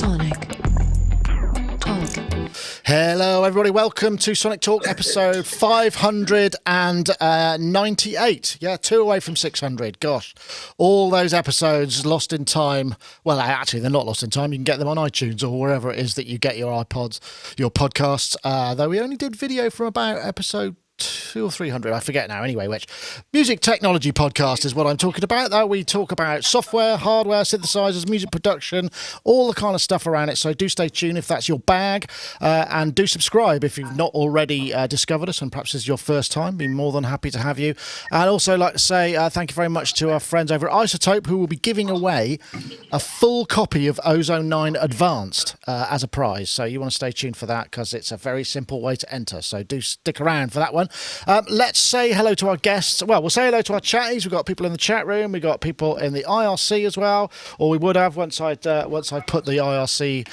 Sonic Talk. Hello everybody, welcome to Sonic Talk episode 598. Yeah, 2 away from 600. Gosh, all those episodes lost in time. Well, actually they're not lost in time. You can get them on iTunes or wherever it is that you get your iPods, your podcasts. Though we only did video from about episode 200 or 300, I forget now. Anyway, which music technology podcast is what I'm talking about. Though we talk about software, hardware, synthesizers, music production, all the kind of stuff around it. So do stay tuned if that's your bag, and do subscribe if you've not already discovered us, and perhaps this is your first time. Be more than happy to have you. And also like to say thank you very much to our friends over at iZotope, who will be giving away a full copy of Ozone 9 Advanced as a prize. So you want to stay tuned for that, because it's a very simple way to enter. So do stick around for that one. Let's say hello to our guests. Well, we'll say hello to our chatties. We've got people in the chat room. We've got people in the IRC as well, or we would have once I'd put the IRC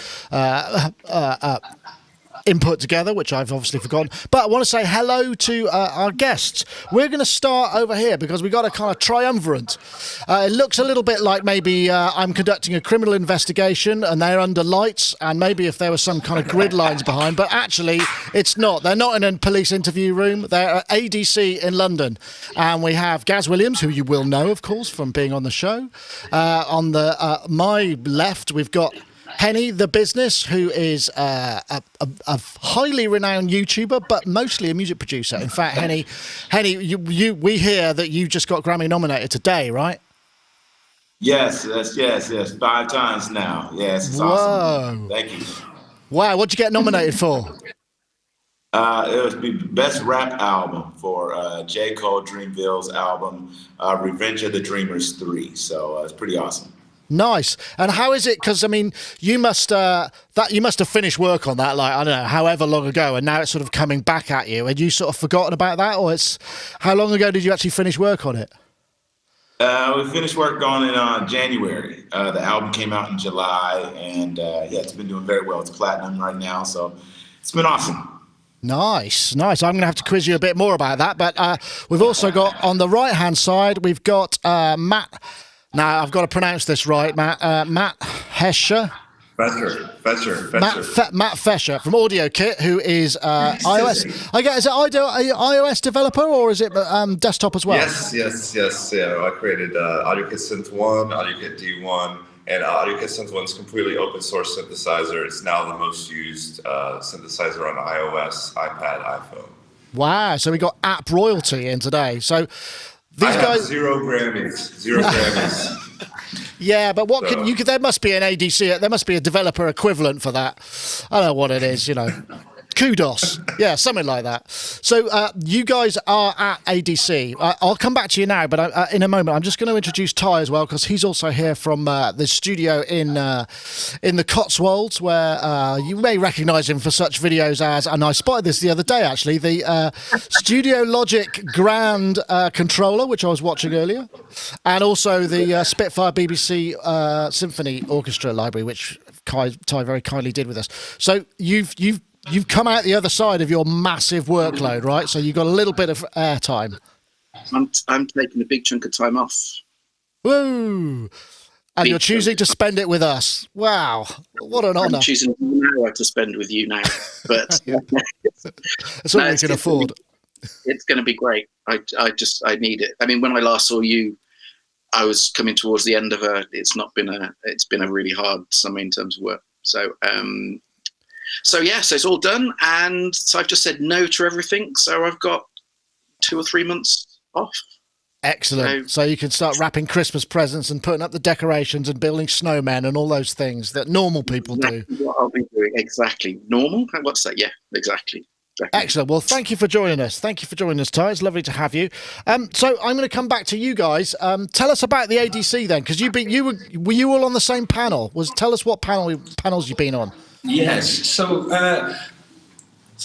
input together, which I've obviously forgotten. But I want to say hello to our guests. We're going to start over here because we got a kind of triumvirate. It looks a little bit like maybe I'm conducting a criminal investigation and they're under lights, and maybe if there was some kind of grid lines behind, but actually it's not. They're not in a police interview room. They're at ADC in London. And we have Gaz Williams, who you will know, of course, from being on the show. On the my left, we've got Henny, the business, who is a highly renowned YouTuber, but mostly a music producer. In fact, Henny, we hear that you just got Grammy nominated today, right? Yes. 5 times now. Yes, it's awesome. Thank you. Wow, what'd you get nominated for? It was the best rap album for J. Cole Dreamville's album, Revenge of the Dreamers 3. So it's pretty awesome. Nice. And how is it? Because I mean, you must have finished work on that, like, I don't know, however long ago, and now it's sort of coming back at you. Had you sort of forgotten about that, or it's how long ago did you actually finish work on it? We finished work on it in January. The album came out in July, and it's been doing very well. It's platinum right now, so it's been awesome. Nice. I'm going to have to quiz you a bit more about that. But we've also got on the right hand side, we've got Matt. Now, I've got to pronounce this right, Matt. Matt Fescher. Matt Fescher from Audio Kit, who is iOS. I guess, is it iOS developer, or is it desktop as well? Yes. Yeah, I created Audio Kit Synth 1, Audio Kit D1, and Audio Kit Synth 1 is completely open source synthesizer. It's now the most used synthesizer on iOS, iPad, iPhone. Wow, so we got app royalty in today. So these guys, zero Grammys. Yeah, but what can you? There must be an ADC. There must be a developer equivalent for that. I don't know what it is. Kudos. Yeah, something like that. So you guys are at ADC. I'll come back to you now, but in a moment. I'm just going to introduce Ty as well, because he's also here from the studio in the Cotswolds, where you may recognise him for such videos as, and I spotted this the other day actually, the Studio Logic Grand controller, which I was watching earlier, and also the Spitfire BBC Symphony Orchestra library, which Ty very kindly did with us. So you've come out the other side of your massive workload, right? So you've got a little bit of airtime. I'm taking a big chunk of time off. Woo! And you're choosing to spend it with us. Wow, what an honour. I'm choosing an hour to spend with you now, but that's all we can afford. It's going to be great. I need it. I mean, when I last saw you, I was coming towards the end of it's been a really hard summer in terms of work. So it's all done, and so I've just said no to everything. So I've got 2 or 3 months off. Excellent. So you can start wrapping Christmas presents and putting up the decorations and building snowmen and all those things that normal people do. What I'll be doing, exactly. Normal? What's that? Yeah, exactly. Definitely. Excellent. Well, thank you for joining us. Thank you for joining us, Ty. It's lovely to have you. So I'm going to come back to you guys. Tell us about the ADC then, because were you all on the same panel? Tell us what panels you've been on. Yes, so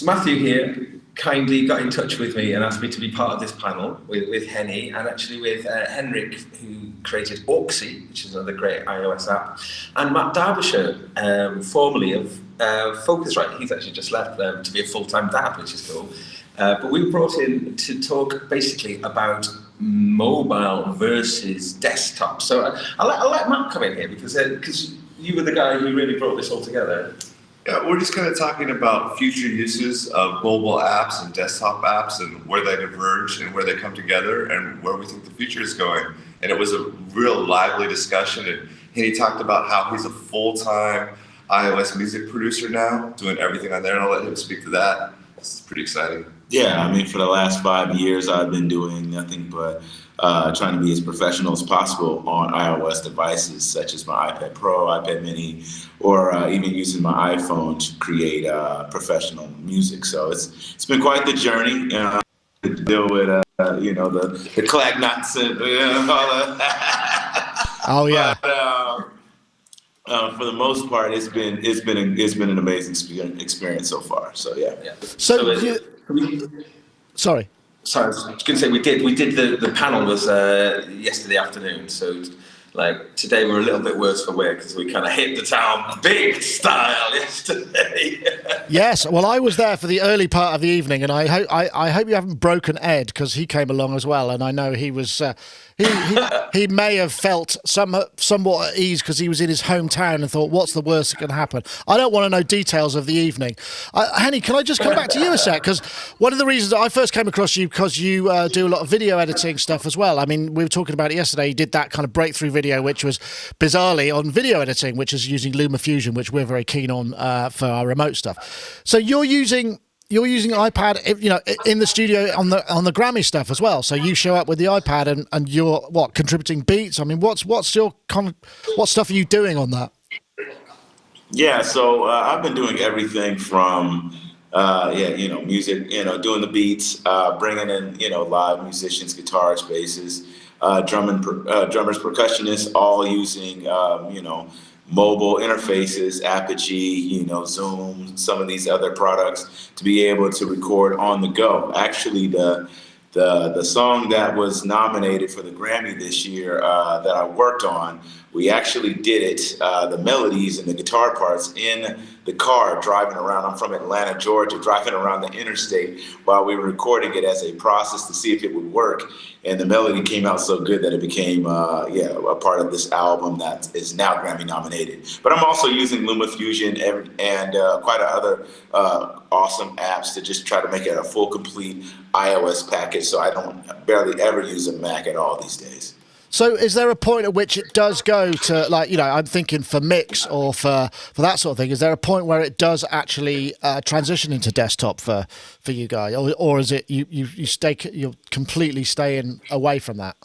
Matthew here kindly got in touch with me and asked me to be part of this panel with Henny, and actually with Henrik, who created Auxy, which is another great iOS app, and Matt Derbyshire, formerly of Focusrite. He's actually just left to be a full-time dad, which is cool. But we were brought in to talk basically about mobile versus desktop. So I'll let Matt come in here because you were the guy who really brought this all together. Yeah, we're just kind of talking about future uses of mobile apps and desktop apps and where they diverge and where they come together and where we think the future is going. And it was a real lively discussion. And he talked about how he's a full-time iOS music producer now, doing everything on there. And I'll let him speak to that. This is pretty exciting. Yeah, I mean, for the last 5 years, I've been doing nothing but trying to be as professional as possible on iOS devices, such as my iPad Pro, iPad Mini, or even using my iPhone to create professional music. So it's been quite the journey to deal with, the clack knots and all that. Oh yeah. But, for the most part, it's been an amazing experience so far. So yeah. Sorry. Sorry, I was going to say we did the panel was yesterday afternoon. So like today we're a little bit worse for wear because we kind of hit the town big style yesterday. Yes, well, I was there for the early part of the evening, and I hope you haven't broken Ed because he came along as well, and I know he was he may have felt somewhat at ease because he was in his hometown and thought, what's the worst that can happen? I don't want to know details of the evening. Henny, can I just come back to you a sec? Because one of the reasons I first came across you because you do a lot of video editing stuff as well. I mean, we were talking about it yesterday. You did that kind of breakthrough video, which was bizarrely on video editing, which is using LumaFusion, which we're very keen on for our remote stuff. So you're using iPad, in the studio on the Grammy stuff as well. So you show up with the iPad and you're contributing beats. I mean, what stuff are you doing on that? Yeah, so I've been doing everything from music, doing the beats, bringing in live musicians, guitarists, basses, drummers, percussionists, all using mobile interfaces, Apogee, Zoom, some of these other products to be able to record on the go. Actually, the song that was nominated for the Grammy this year that I worked on, we actually did it, the melodies and the guitar parts in the car driving around. I'm from Atlanta, Georgia, driving around the interstate while we were recording it as a process to see if it would work. And the melody came out so good that it became a part of this album that is now Grammy nominated. But I'm also using LumaFusion and quite a other awesome apps to just try to make it a full, complete iOS package. So I don't barely ever use a Mac at all these days. So is there a point at which it does go to, I'm thinking for mix or for that sort of thing, is there a point where it does actually transition into desktop for you guys? Or is it you're completely staying away from that?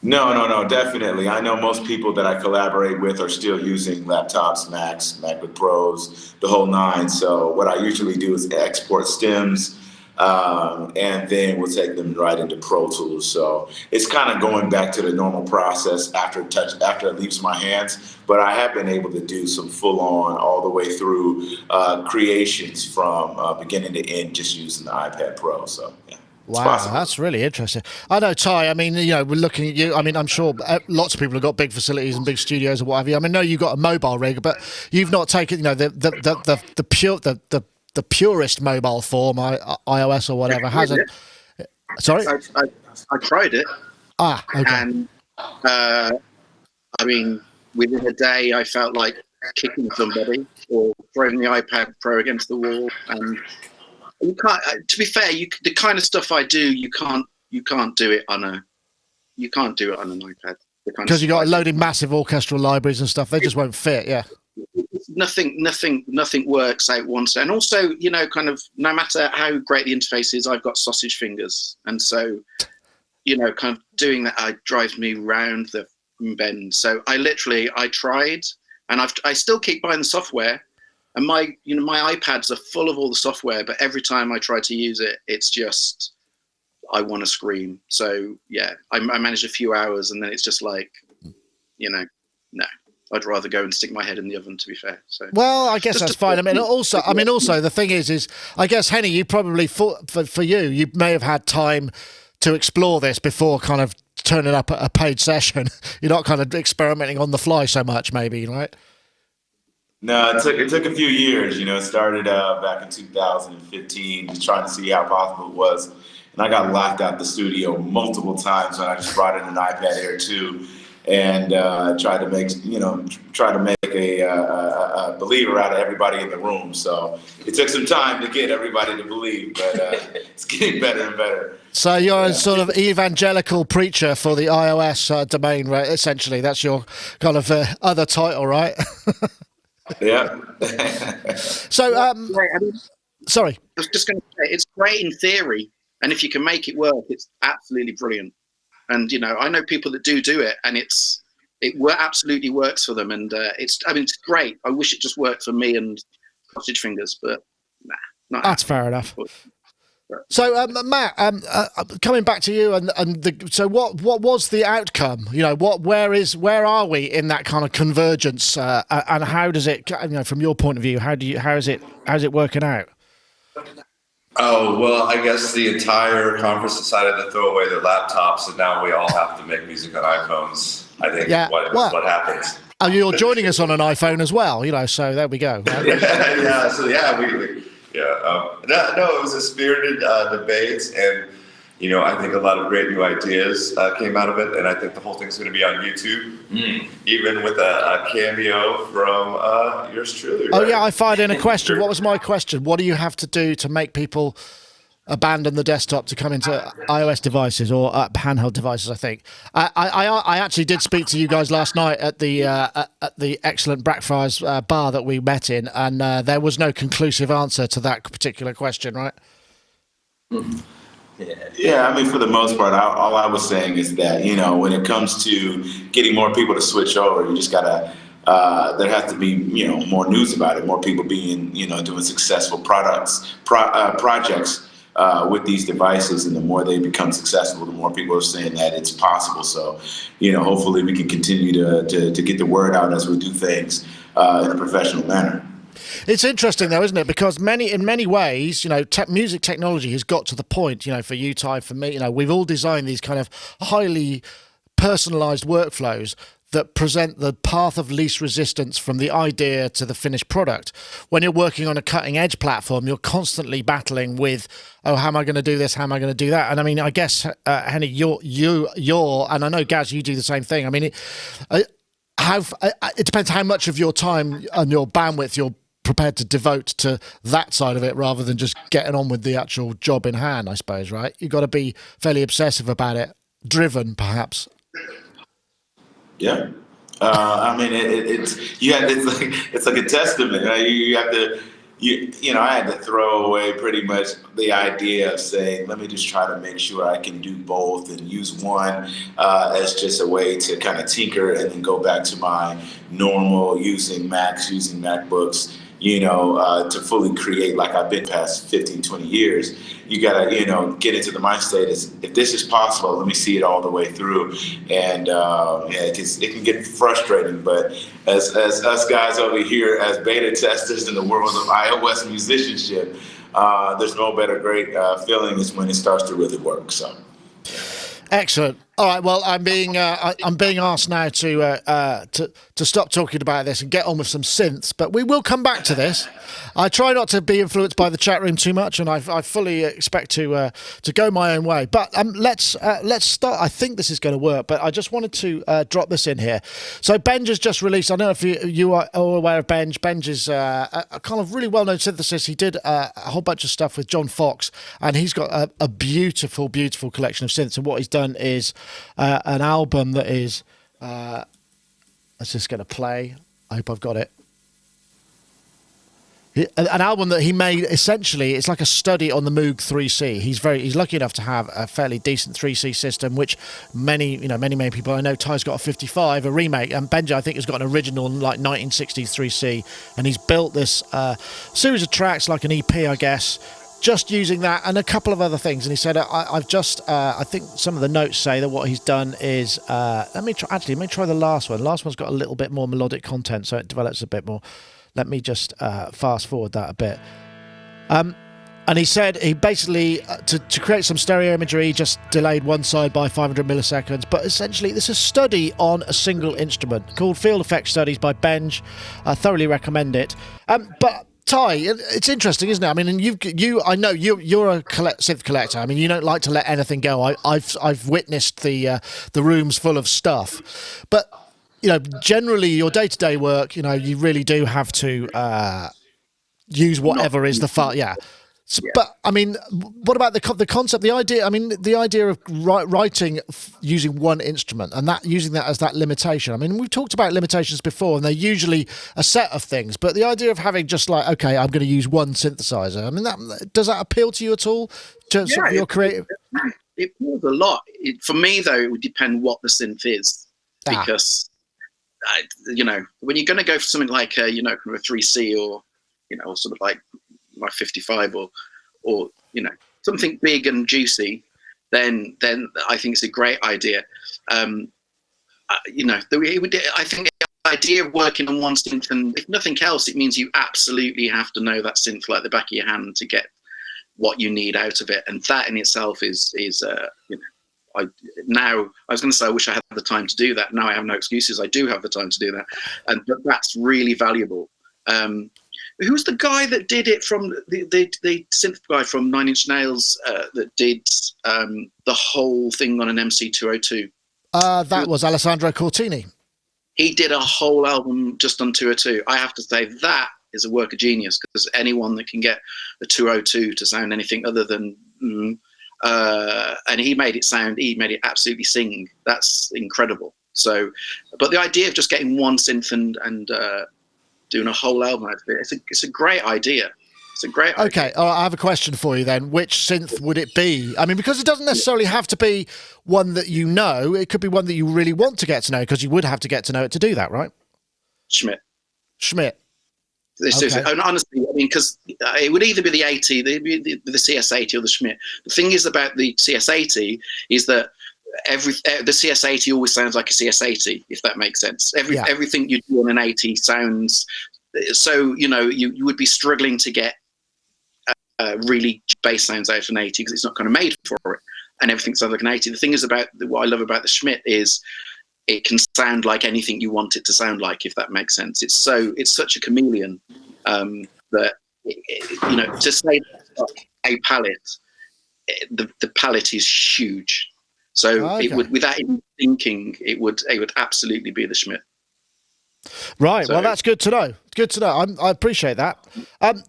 No, definitely. I know most people that I collaborate with are still using laptops, Macs, MacBook Pros, the whole nine. So what I usually do is export stems, and then we'll take them right into Pro Tools. So it's kind of going back to the normal process after it leaves my hands. But I have been able to do some full-on, all the way through creations from beginning to end, just using the iPad Pro. So yeah. Wow, that's really interesting. I know, Ty, I mean, we're looking at you. I mean, I'm sure lots of people have got big facilities and big studios or what have you. I mean, I know you've got a mobile rig, but you've not taken, the purest mobile form, iOS or whatever, hasn't. Sorry? I tried it. Ah, okay. And, I mean, within a day, I felt like kicking somebody or throwing the iPad Pro against the wall. And you can't. To be fair, the kind of stuff I do, you can't do it on an iPad. Because you got loaded massive orchestral libraries and stuff, they just won't fit. Yeah. Nothing works out once. And also, kind of no matter how great the interface is, I've got sausage fingers, and so kind of doing that drives me round the bend. So I tried, and I still keep buying the software. And my iPads are full of all the software, but every time I try to use it, it's just, I want to scream. So yeah, I manage a few hours and then it's just like, no, I'd rather go and stick my head in the oven, to be fair. So well, I guess that's fine. I mean, also the thing is I guess, Henny, you probably for you may have had time to explore this before kind of turning up at a paid session. You're not kind of experimenting on the fly so much, maybe, right? No, it took a few years. It started back in 2015, just trying to see how possible it was. And I got locked out the studio multiple times when I just brought in an iPad Air 2 and try to make a believer out of everybody in the room. So it took some time to get everybody to believe, but it's getting better and better. So you're a sort of evangelical preacher for the iOS domain, right? Essentially, that's your kind of other title, right? Yeah. So, sorry. I was just going to say, it's great in theory, and if you can make it work, it's absolutely brilliant. And I know people that do it, and it absolutely works for them. And it's great. I wish it just worked for me and Sausage Fingers, but nah, not. That's fair enough. So, Matt, coming back to you, so what was the outcome? Where are we in that kind of convergence, and how does it, from your point of view, how's it working out? Oh, well, I guess the entire conference decided to throw away their laptops, and now we all have to make music on iPhones. I think what happens. And you're joining us on an iPhone as well, so there we go. No, it was a spirited debate, and I think a lot of great new ideas came out of it, and I think the whole thing's going to be on YouTube, even with a cameo from yours truly. Right? Oh yeah, I fired in a question. What was my question? What do you have to do to make people abandon the desktop to come into iOS devices or handheld devices? I think I actually did speak to you guys last night at the excellent Blackfriars bar that we met in, and there was no conclusive answer to that particular question, right? Yeah, for the most part, all I was saying is that, when it comes to getting more people to switch over, you just gotta, there has to be, more news about it, more people being, doing successful projects with these devices, and the more they become successful, the more people are saying that it's possible. So, hopefully we can continue to get the word out as we do things in a professional manner. It's interesting, though, isn't it? Because in many ways, music technology has got to the point, for you, Ty, for me, we've all designed these kind of highly personalized workflows that present the path of least resistance from the idea to the finished product. When you're working on a cutting edge platform, you're constantly battling with, how am I going to do this? How am I going to do that? And I guess, Henny, you're, and I know, Gaz, you do the same thing. It depends how much of your time and your bandwidth you're prepared to devote to that side of it rather than just getting on with the actual job in hand, I suppose, right? You've got to be fairly obsessive about it, driven perhaps. Yeah. It's like a testament. You have to, I had to throw away pretty much the idea of saying, let me just try to make sure I can do both and use one as just a way to kind of tinker and then go back to my normal using Macs, using MacBooks, to fully create like I've been past 15, 20 years. You gotta, get into the mind state is, if this is possible, let me see it all the way through. And it can get frustrating, but as us guys over here as beta testers in the world of iOS musicianship, there's no better great feeling is when it starts to really work. So. Excellent. All right. Well, I'm being asked now to stop talking about this and get on with some synths, but we will come back to this. I try not to be influenced by the chat room too much, and I fully expect to go my own way. But let's start. I think this is going to work, but I just wanted to drop this in here. So Benge has just released. I don't know if you are all aware of Benge. Benge is a kind of really well-known synthesist. He did a whole bunch of stuff with John Fox, and he's got a beautiful, beautiful collection of synths. And what he's done is an album that is. Let's just get a play. I hope I've got it. An album that he made, essentially, it's like a study on the Moog 3C. He's lucky enough to have a fairly decent 3C system, which many people, I know Ty's got a 55, a remake, and Benge, I think, has got an original, like 1960s 3C, and he's built this series of tracks, like an EP, I guess, just using that and a couple of other things. And he said, I think some of the notes say that what he's done is, let me try the last one. Last one's got a little bit more melodic content, so it develops a bit more. Let me just fast forward that a bit. And he said he basically, to create some stereo imagery, he just delayed one side by 500 milliseconds. But essentially, this is a study on a single instrument called Field Effect Studies by Benge. I thoroughly recommend it. But Ty, it's interesting, isn't it? I mean, and I know you're a synth collector. I mean, you don't like to let anything go. I've witnessed the rooms full of stuff, but generally your day-to-day work, you really do have to use whatever is the file. Yeah. So, Yeah. But I mean, what about the concept, the idea? I mean, the idea of writing using one instrument and using that as that limitation. I mean, we've talked about limitations before, and they're usually a set of things. But the idea of having just like, okay, I'm going to use one synthesizer. I mean, does that appeal to you at all? Your creative. It appeals a lot. For me, though, it would depend what the synth is, because when you're going to go for something like a 3C or sort of like my 55 or something big and juicy, then I think it's a great idea. I think the idea of working on one synth, and if nothing else, it means you absolutely have to know that synth like the back of your hand to get what you need out of it, and that in itself is I was going to say I wish I had the time to do that. Now I have no excuses. I do have the time to do that, but that's really valuable. Who's the guy that did it from the synth guy from Nine Inch Nails that did the whole thing on an MC202? That was Alessandro Cortini. He did a whole album just on 202. I have to say that is a work of genius, because anyone that can get a 202 to sound anything other than and he made it absolutely sing. That's incredible. So, but the idea of just getting one synth and doing a whole album out of it, it's a great idea. It's a great idea. Okay, I have a question for you then. Which synth would it be? I mean, because it doesn't necessarily have to be one that you know. It could be one that you really want to get to know, because you would have to get to know it to do that, right? Schmidt. Okay. And honestly, I mean, because it would either be the 80, the CS80 or the Schmidt. The thing is about the CS80 is that the CS80 always sounds like a CS80, if that makes sense. Everything you do on an 80 sounds so. You would be struggling to get really bass sounds out of an 80 because it's not kind of made for it, and everything sounds like an 80. The thing is about what I love about the Schmidt is it can sound like anything you want it to sound like, if that makes sense. It's such a chameleon that to say a palette, the palette is huge. So it would, without even thinking, it would absolutely be the Schmidt. Right. So, well, that's good to know. Good to know. I appreciate that.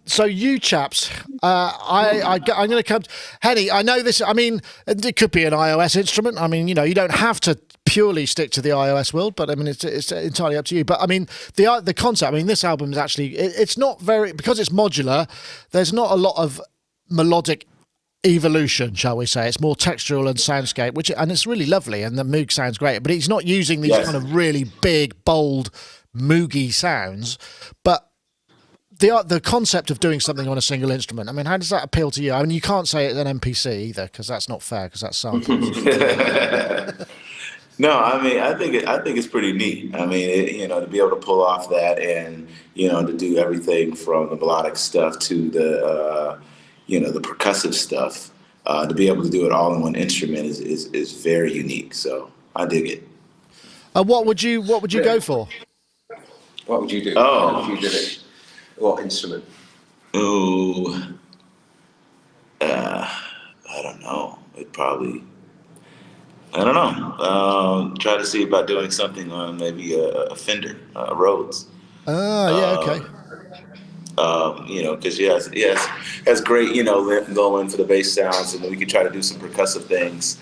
So you chaps, I'm going to come. Henny, I know this. I mean, it could be an iOS instrument. I mean, you don't have to purely stick to the iOS world, but I mean, it's entirely up to you. But I mean, the concept. I mean, this album is actually it's not very, because it's modular. There's not a lot of melodic evolution, shall we say. It's more textural and soundscape, and it's really lovely, and the Moog sounds great, but he's not using these kind of really big, bold, Moogy sounds. But the concept of doing something on a single instrument, I mean, how does that appeal to you? I mean, you can't say it's an MPC either, because that's not fair, because that's samples. No, I mean, I think it's pretty neat. I mean, to be able to pull off that, and to do everything from the melodic stuff to the the percussive stuff, to be able to do it all in one instrument is very unique. So I dig it. What would you go for? What would you do if you did it? What instrument? Oh, I don't know. I don't know. Try to see about doing something on maybe a Fender, Rhodes. Yeah, okay. Because yes, that's great. Going for the bass sounds, and then we can try to do some percussive things.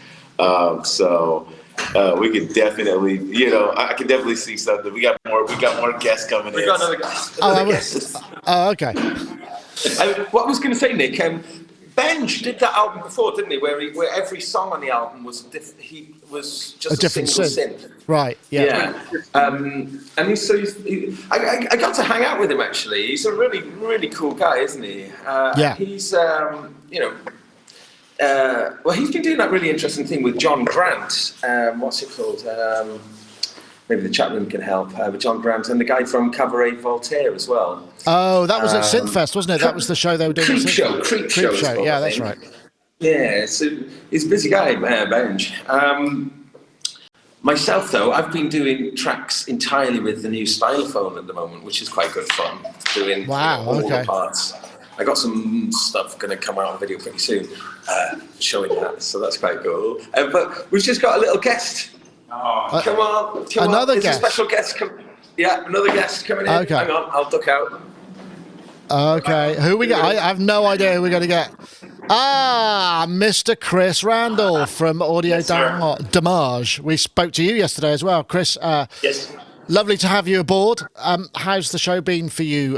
We could definitely, I can definitely see something. We got more guests coming in. We got another guest. Okay. What I was going to say, Nick, Benge did that album before, didn't he? Where every song on the album was he was just a different synth. Right. Yeah. And I got to hang out with him actually. He's a really, really cool guy, isn't he? Yeah. He's he's been doing that really interesting thing with John Grant. What's it called? Maybe the chat room can help. With John Grant and the guy from Cabaret Voltaire as well. Oh, that was at Synthfest, wasn't it? That was the show they were doing. Creep Show. Yeah, that's right. Yeah, so he's a busy guy, Benge. Myself, though, I've been doing tracks entirely with the new stylophone at the moment, which is quite good fun. Doing all the parts. I got some stuff going to come out on video pretty soon, showing that. So that's quite cool. But we've just got a little guest. Oh, come on! Another There's guest. a special guest. Another guest coming in. Okay. Hang on, I'll duck out. Okay, who we got? I have no idea who we're going to get. Mr. Chris Randall from Audio Yes, sir. Damage. We spoke to you yesterday as well, Chris. yes. Lovely to have you aboard. How's the show been for you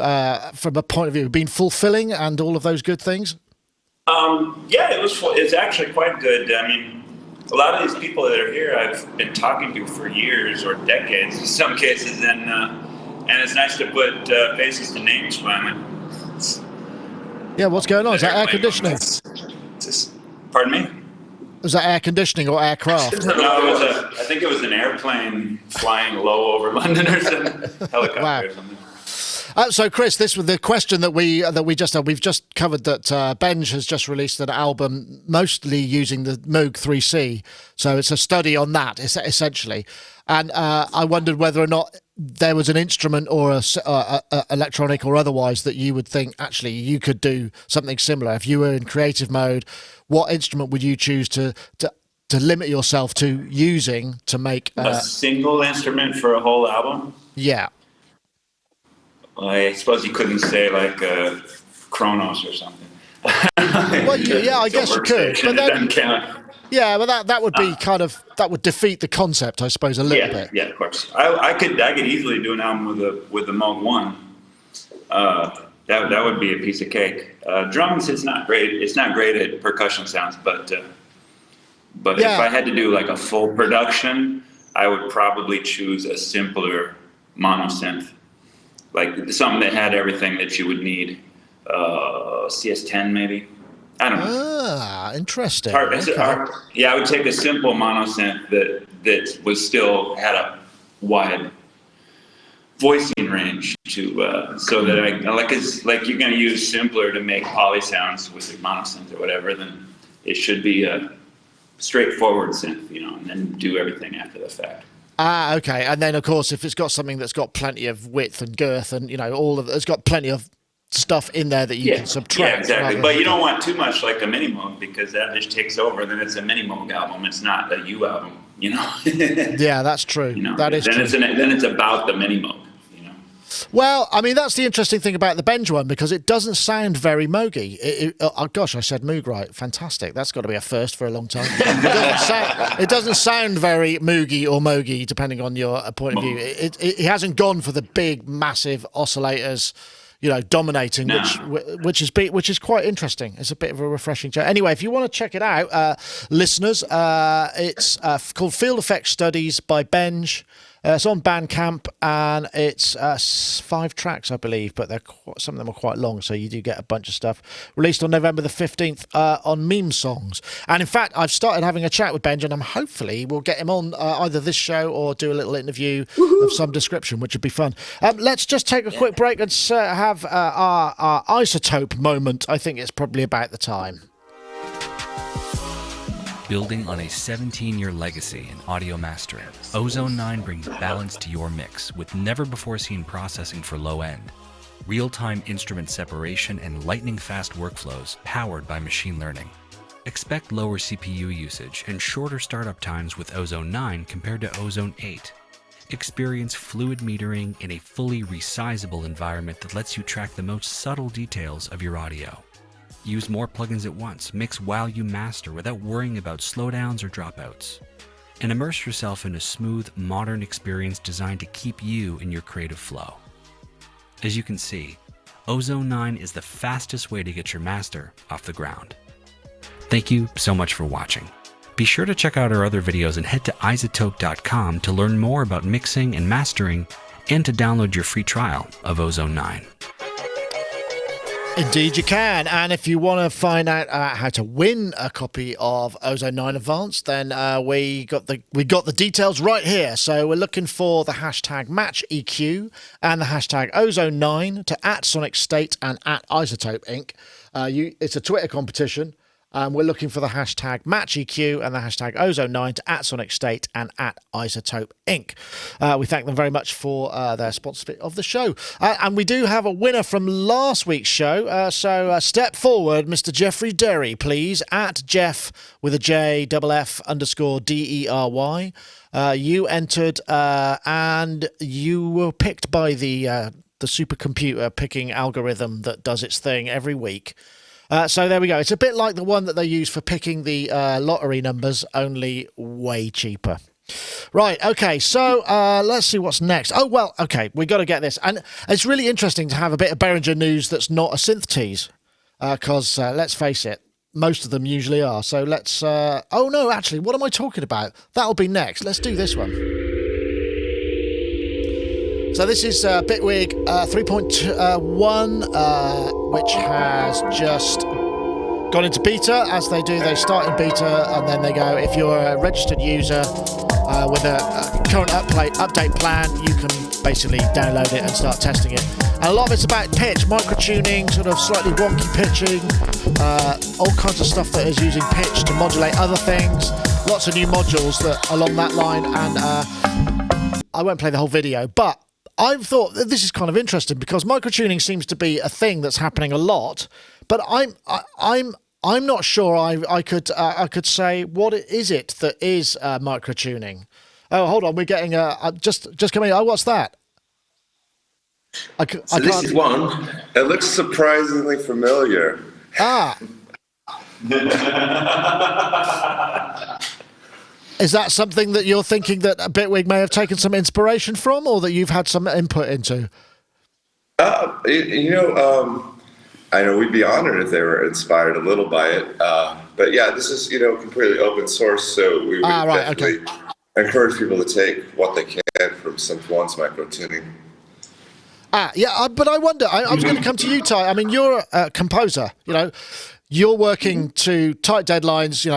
from a point of view? Been fulfilling and all of those good things? Yeah, it's actually quite good. I mean, a lot of these people that are here, I've been talking to for years or decades in some cases, and it's nice to put faces to names finally. Yeah, what's going on? Is that air conditioning? Pardon me? Was that air conditioning or aircraft? No, I think it was an airplane flying low over London or something. Helicopter Wow. or something. So, Chris, this was the question that we've just covered. That Benge has just released an album, mostly using the Moog 3C. So it's a study on that, essentially. And I wondered whether or not there was an instrument or a electronic or otherwise that you would think actually you could do something similar if you were in creative mode. What instrument would you choose to limit yourself to using to make A single instrument for a whole album? Yeah. I suppose you couldn't say like Kronos or something. Well, yeah, I guess you could, but It then doesn't count. yeah, but that would be that would defeat the concept, I suppose, a little bit. Yeah, of course. I could easily do an album with the Moog 1. That would be a piece of cake. Drums, it's not great. It's not great at percussion sounds, but Yeah. if I had to do like a full production, I would probably choose a simpler mono synth, like something that had everything that you would need. CS10 maybe. I don't know. Interesting. Yeah, I would take a simple mono synth that was still had a wide voicing range to so that I like you're going to use simpler to make poly sounds with the mono synth or whatever, then it should be a straightforward synth, and then do everything after the fact. Okay. And then, of course, if it's got something that's got plenty of width and girth and, it's got plenty of stuff in there that you can subtract. Yeah, exactly. But you don't want too much like a mini Moog because that just takes over. Then it's a mini Moog album. It's not a U album, Yeah, that's true. That is true. Then it's about the mini Moog. Well, I mean, that's the interesting thing about the Benge one because it doesn't sound very Moogy. Oh gosh, I said Moog right. Fantastic. That's got to be a first for a long time. It doesn't sound very Moogy or Mogy, depending on your point of view. It hasn't gone for the big, massive oscillators, dominating, which is quite interesting. It's a bit of a refreshing change. Anyway, if you want to check it out, listeners, it's called Field Effect Studies by Benge. It's on Bandcamp and it's 5 tracks, I believe, but some of them are quite long, so you do get a bunch of stuff. Released on November the 15th on Meme Songs. And in fact, I've started having a chat with Benge, and hopefully we'll get him on either this show or do a little interview of some description, which would be fun. Let's just take a quick break and have our iZotope moment. I think it's probably about the time. Building on a 17-year legacy in audio mastering, Ozone 9 brings balance to your mix with never-before-seen processing for low-end, real-time instrument separation, and lightning-fast workflows powered by machine learning. Expect lower CPU usage and shorter startup times with Ozone 9 compared to Ozone 8. Experience fluid metering in a fully resizable environment that lets you track the most subtle details of your audio. Use more plugins at once, mix while you master without worrying about slowdowns or dropouts. And immerse yourself in a smooth, modern experience designed to keep you in your creative flow. As you can see, Ozone 9 is the fastest way to get your master off the ground. Thank you so much for watching. Be sure to check out our other videos and head to iZotope.com to learn more about mixing and mastering and to download your free trial of Ozone 9. Indeed you can, and if you want to find out how to win a copy of Ozone 9 Advanced, then we got the details right here. So we're looking for the hashtag MatchEQ and the hashtag Ozone 9 to @Sonicstate and @iZotope Inc. It's a Twitter competition. We're looking for the hashtag MatchEQ and the hashtag Ozone9 to @Sonicstate and @iZotope Inc. We thank them very much for their sponsorship of the show. And we do have a winner from last week's show. So step forward, Mr. Jeffrey Derry, please, @Jeff with a J, _DERY. You entered and you were picked by the supercomputer picking algorithm that does its thing every week. So there we go. It's a bit like the one that they use for picking the lottery numbers, only way cheaper. Right, okay, so let's see what's next. Oh, well, okay, we got to get this. And it's really interesting to have a bit of Behringer news that's not a synth tease, because let's face it, most of them usually are. So let's... oh, no, actually, what am I talking about? That'll be next. Let's do this one. So this is Bitwig 3.1, which has just gone into beta. As they do, they start in beta and then they go, if you're a registered user with a current update plan, you can basically download it and start testing it. And a lot of it's about pitch, microtuning, sort of slightly wonky pitching, all kinds of stuff that is using pitch to modulate other things. Lots of new modules that along that line, and I won't play the whole video, but I've thought that this is kind of interesting because microtuning seems to be a thing that's happening a lot, but I'm not sure I could say what is it that is microtuning. Oh, hold on, we're getting just coming. Oh, what's that? This is one. It looks surprisingly familiar. Ah. Is that something that you're thinking that Bitwig may have taken some inspiration from, or that you've had some input into? I know we'd be honored if they were inspired a little by it. But yeah, this is, completely open source, so we would definitely encourage people to take what they can from Synth 1's microtuning. Yeah, but I wonder, I was going to come to you, Ty. I mean, you're a composer, you're working to tight deadlines,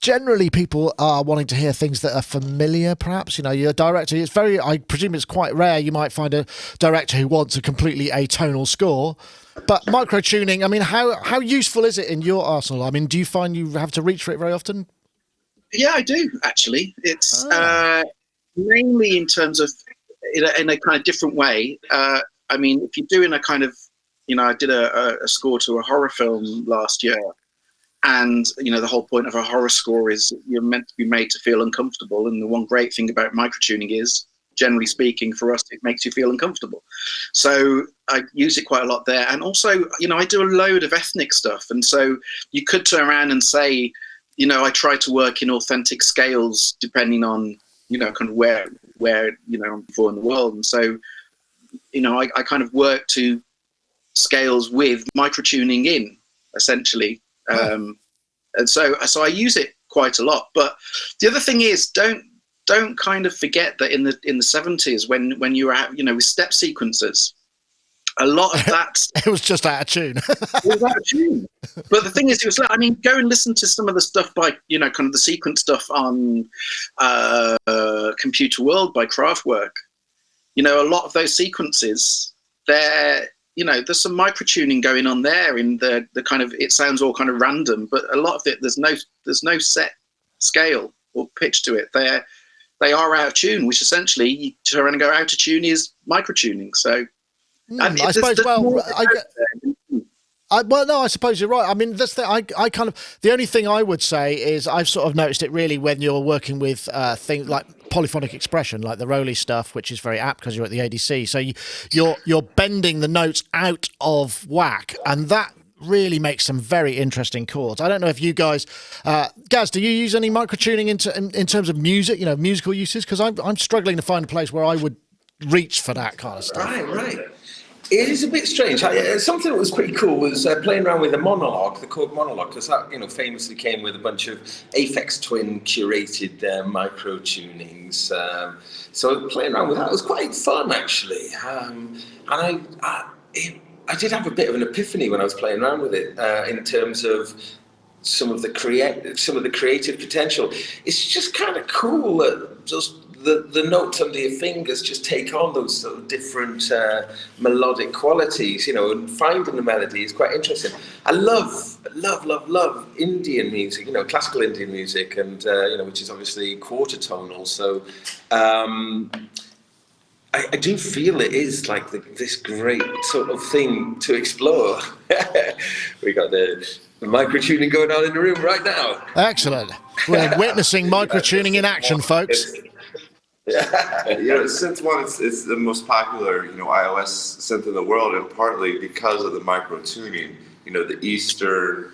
generally people are wanting to hear things that are familiar, perhaps. You're a director. I presume it's quite rare you might find a director who wants a completely atonal score. But microtuning, I mean, how useful is it in your arsenal? I mean, do you find you have to reach for it very often? Yeah, I do, actually. It's mainly in terms of, in a kind of different way. I mean, if you're doing a kind of, I did a score to a horror film last year. And, the whole point of a horror score is you're meant to be made to feel uncomfortable. And the one great thing about microtuning is, generally speaking, for us, it makes you feel uncomfortable. So I use it quite a lot there. And also, I do a load of ethnic stuff. And so you could turn around and say, I try to work in authentic scales depending on, kind of where I'm before in the world. And so, I kind of work to scales with microtuning in, essentially. And so I use it quite a lot. But the other thing is, don't kind of forget that in the 70s when you were out, with step sequences, a lot of that it was just out of tune. It was out of tune. But the thing is, go and listen to some of the stuff by kind of the sequence stuff on Computer World by Kraftwerk. A lot of those sequences, there's some microtuning going on there in the kind of, it sounds all kind of random, but a lot of it, there's no set scale or pitch to it. They are out of tune, which essentially you turn around and go, out of tune is microtuning. So I suppose, I suppose you're right. I mean, I kind of, the only thing I would say is I've sort of noticed it really when you're working with things like polyphonic expression, like the Roley stuff, which is very apt because you're at the ADC. So you're bending the notes out of whack, and that really makes some very interesting chords. I don't know if you guys, Gaz, do you use any microtuning in terms of music, musical uses? Because I'm struggling to find a place where I would reach for that kind of stuff. Right. It is a bit strange. Something that was pretty cool was playing around with the chord monologue, because that famously came with a bunch of Aphex Twin curated micro-tunings. So playing around with that was quite fun, actually. And I did have a bit of an epiphany when I was playing around with it in terms of some of the creative potential. It's just kind of cool that just the notes under your fingers just take on those sort of different melodic qualities, and finding the melody is quite interesting. I love Indian music, classical Indian music, and which is obviously quarter tonal. So I do feel it is like this great sort of thing to explore. We got the microtuning going on in the room right now. Excellent. We're witnessing microtuning in action, folks. Synth One is the most popular, iOS synth in the world, and partly because of the microtuning. The Eastern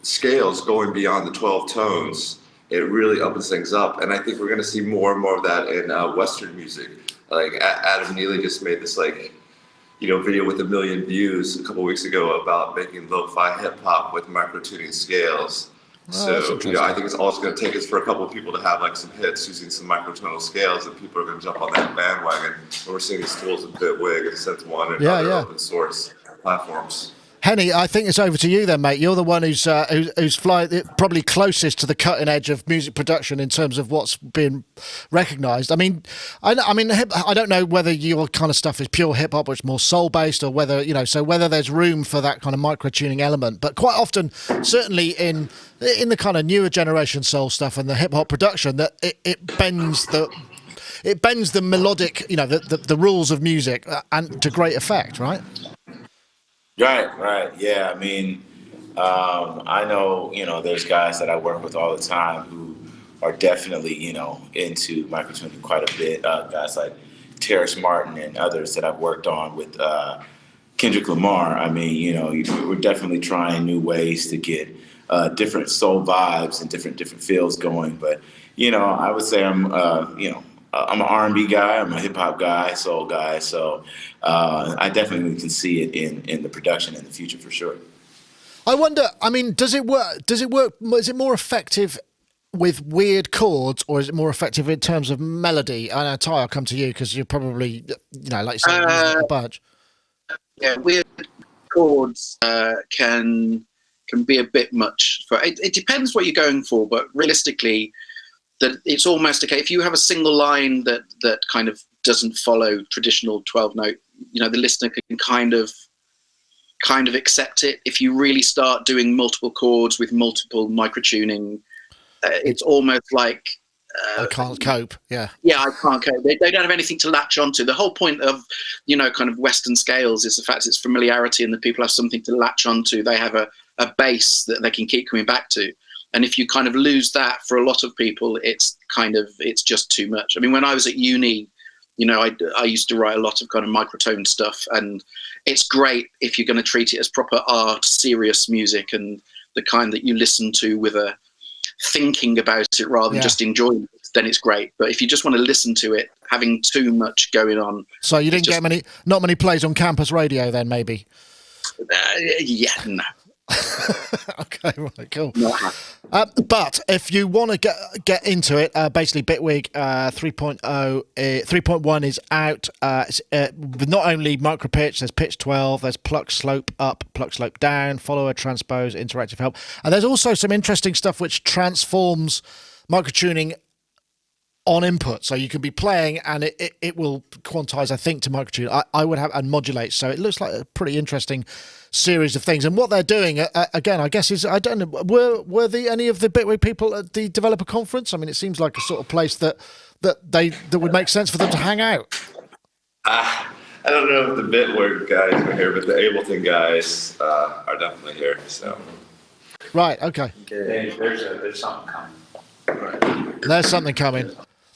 scales going beyond the 12 tones. It really opens things up, and I think we're going to see more and more of that in Western music. Like Adam Neely just made this video with 1 million views a couple weeks ago about making lo-fi hip hop with microtuning scales. So I think it's also going to take us for a couple of people to have some hits using some microtonal scales, and people are going to jump on that bandwagon. And we're seeing these tools in Bitwig and Synth One and other open source platforms. Henny, I think it's over to you then, mate. You're the one who's probably closest to the cutting edge of music production in terms of what's been recognised. I mean, I don't know whether your kind of stuff is pure hip hop or it's more soul based, or whether whether there's room for that kind of microtuning element. But quite often, certainly in the kind of newer generation soul stuff and the hip hop production, that it bends the melodic, the rules of music, and to great effect, right? Right. Yeah, I mean, I know, there's guys that I work with all the time who are definitely, into microtuning quite a bit. Guys like Terrace Martin and others that I've worked on with Kendrick Lamar. I mean, we're definitely trying new ways to get different soul vibes and different fields going. But, I would say I'm an R&B guy, I'm a hip hop guy, soul guy, so I definitely can see it in the production in the future for sure. I wonder, I mean, does it work? Is it more effective with weird chords, or is it more effective in terms of melody? I know, Ty, I'll come to you because you're probably, like you said, a bunch. Yeah, weird chords can be a bit much. It depends what you're going for, but realistically, that it's almost okay if you have a single line that kind of doesn't follow traditional 12 note, the listener can kind of accept it. If you really start doing multiple chords with multiple microtuning, it's almost like I can't cope. Yeah, I can't cope. They don't have anything to latch onto. The whole point of kind of Western scales is the fact it's familiarity, and that people have something to latch onto. They have a base that they can keep coming back to. And if you kind of lose that, for a lot of people, it's just too much. I mean, when I was at uni, I used to write a lot of kind of microtone stuff, and it's great if you're going to treat it as proper art, serious music, and the kind that you listen to with a thinking about it rather than just enjoying it, then it's great. But if you just want to listen to it, having too much going on. So you didn't get not many plays on campus radio then, maybe? No. Okay, right, cool. But if you want to get into it, basically Bitwig 3.1 is out. It's not only micro pitch, there's pitch 12, there's pluck slope up, pluck slope down, follower, transpose, interactive help, and there's also some interesting stuff which transforms microtuning on input, so you can be playing and it will quantize, I think, to microtune. I would have, and modulate. So it looks like a pretty interesting series of things. And what they're doing, again, I guess is, I don't know, were any of the Bitwig people at the developer conference? I mean, it seems like a sort of place that would make sense for them to hang out. I don't know if the Bitwig guys are here, but the Ableton guys are definitely here. So. Right. Okay. There's something coming. Right. There's something coming.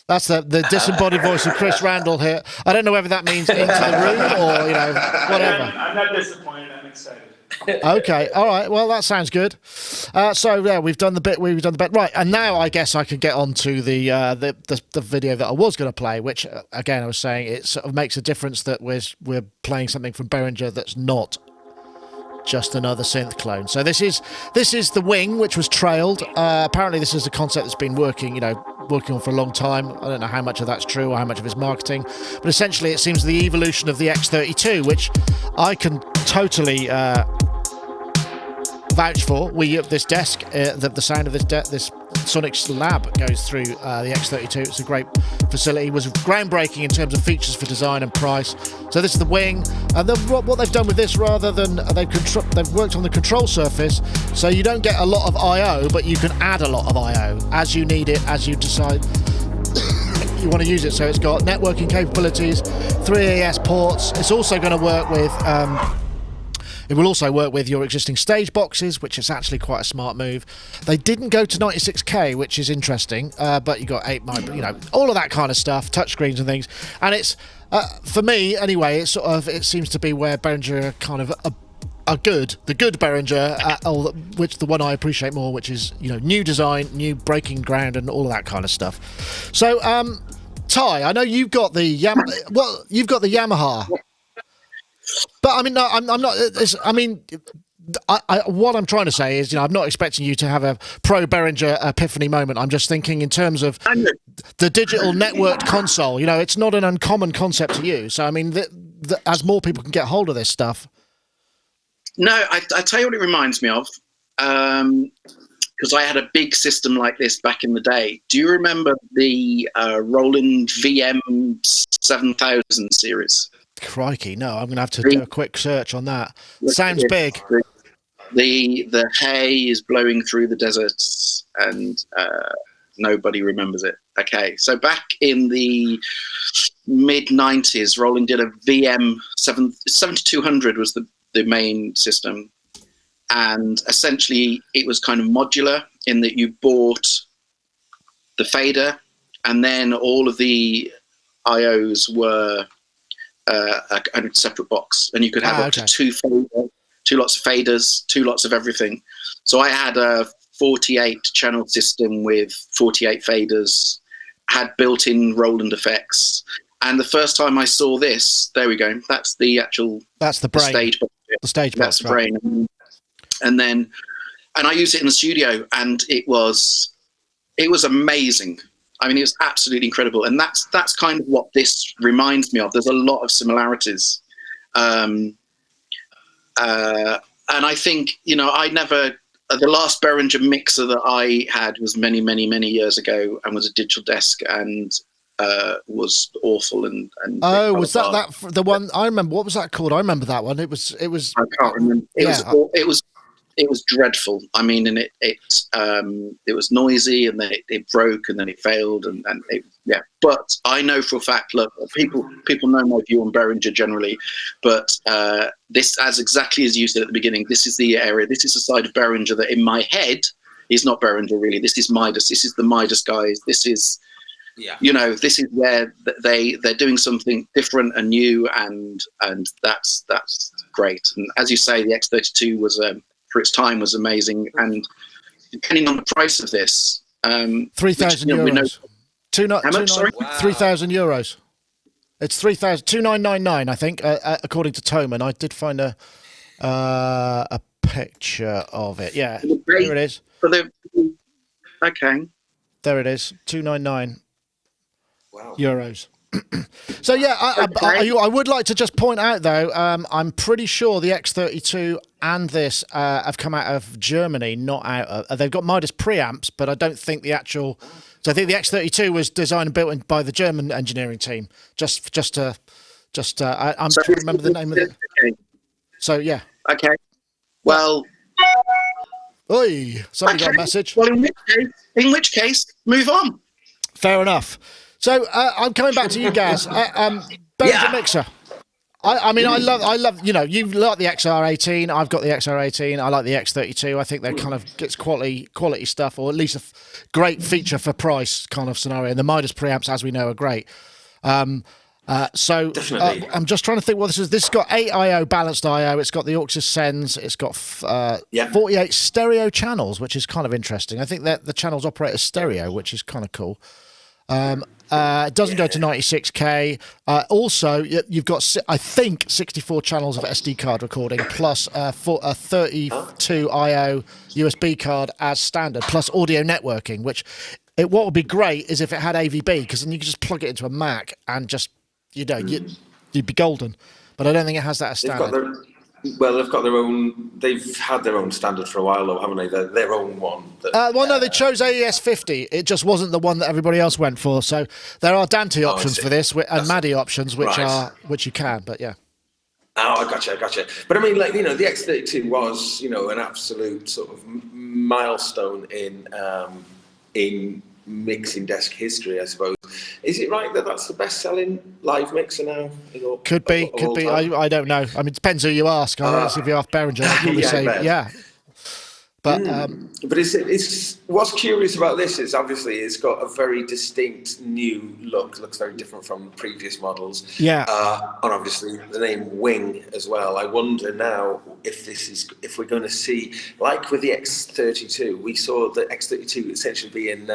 That's the disembodied voice of Chris Randall here. I don't know whether that means into the room or, whatever. I'm not disappointed. I'm excited. Okay. All right. Well, that sounds good. So yeah, we've done the bit. Right. And now I guess I can get on to the video that I was going to play, which again, I was saying it sort of makes a difference that we're playing something from Behringer that's not just another synth clone. So this is the Wing, which was trailed. Apparently this is a concept that's been working on for a long time. I don't know how much of that's true or how much of it's marketing, but essentially it seems the evolution of the X32, which I can totally vouch for. We at this desk, the sound of this Sonic's lab goes through the X32. It's a great facility. It was groundbreaking in terms of features for design and price. So this is the Wing, and what they've done with this, rather than they've worked on the control surface, so you don't get a lot of I/O, but you can add a lot of I/O as you need it, as you decide you want to use it. So it's got networking capabilities, 3 AES ports. It's also going to work with. It will also work with your existing stage boxes, which is actually quite a smart move. They didn't go to 96K, which is interesting, but you got 8 all of that kind of stuff, touchscreens and things. And it's for me anyway. It's it seems to be where Behringer are kind of are good. The good Behringer, which the one I appreciate more, which is new design, new breaking ground, and all of that kind of stuff. So, Ty, I know you've got the you've got the Yamaha. But I mean, no, I'm not. I mean, what I'm trying to say is, I'm not expecting you to have a pro Behringer epiphany moment. I'm just thinking in terms of the digital networked console. It's not an uncommon concept to use. So I mean, as more people can get hold of this stuff. No, I tell you what it reminds me of, because I had a big system like this back in the day. Do you remember the Roland VM 7000 series? Crikey, no, I'm going to have to do a quick search on that. Sounds big. The hay is blowing through the deserts and nobody remembers it. Okay, so back in the mid-90s, Roland did a VM 7200 was the main system. And essentially it was kind of modular in that you bought the fader and then all of the IOs were a separate box, and you could have up to two lots of faders, 2 lots of everything. So I had a 48 channel system with 48 faders, had built-in Roland effects, and the first time I saw this, there we go. That's the brain. The stage box. That's the brain. And I used it in the studio, and it was amazing. I mean, it was absolutely incredible, and that's kind of what this reminds me of. There's a lot of similarities, and I think the last Behringer mixer that I had was many, many, many years ago, and was a digital desk, and was awful. And was that the one I remember? What was that called? I remember that one. It was. I can't remember. It was dreadful. I mean, and it was noisy, and then it broke, and then it failed, and yeah. But I know for a fact, look, people know my view on Behringer generally, but this, as exactly as you said at the beginning, this is the area, this is the side of Behringer that in my head is not Behringer really. This is Midas. This is the Midas guys. This is, this is where they're doing something different and new, and that's great. And as you say, the X32 was for its time was amazing, and depending on the price of this, 3,000 euros. 3,000 euros. It's 2,999, I think, according to Toman. I did find a picture of it. Yeah, here it is. Okay. There it is. 299 euros. So I would like to just point out though, I'm pretty sure the X32 and this have come out of Germany, not out of. They've got Midas preamps, but I don't think the actual. So I think the X32 was designed and built by the German engineering team. I'm trying to remember the name of it. Okay. So yeah. Okay. Well. Oi! Somebody got a message. Well, in which case, move on. Fair enough. So I'm coming back to you guys. Behringer mixer. I mean, I love. You like the XR18. I've got the XR18. I like the X32. I think they're kind of gets quality stuff, or at least a great feature for price kind of scenario. And the Midas preamps, as we know, are great. So I'm just trying to think what this is. This has got 8 I/O balanced I/O. It's got the Auxis sends. It's got 48 stereo channels, which is kind of interesting. I think that the channels operate as stereo, which is kind of cool. It doesn't go to 96K. Also, you've got, I think, 64 channels of SD card recording, plus a 32 I/O USB card as standard, plus audio networking, which what would be great is if it had AVB, because then you could just plug it into a Mac and just, you'd be golden. But I don't think it has that as standard. Well, they've got their own. They've had their own standard for a while, though, haven't they? Their own one. No, they chose AES 50. It just wasn't the one that everybody else went for. So there are Dante options for this, and MIDI options, which you can. But yeah. Oh, I gotcha. But I mean, like, the X32 was, an absolute sort of milestone in mixing desk history, I suppose. Is it right that that's the best-selling live mixer now? Could be. I don't know. I mean, it depends who you ask. If you ask Behringer, I'd probably say yeah. But it's what's curious about this is obviously it's got a very distinct new look. Looks very different from previous models. Yeah. And obviously the name Wing as well. I wonder now if we're going to see, like with the X32, we saw the X32 essentially being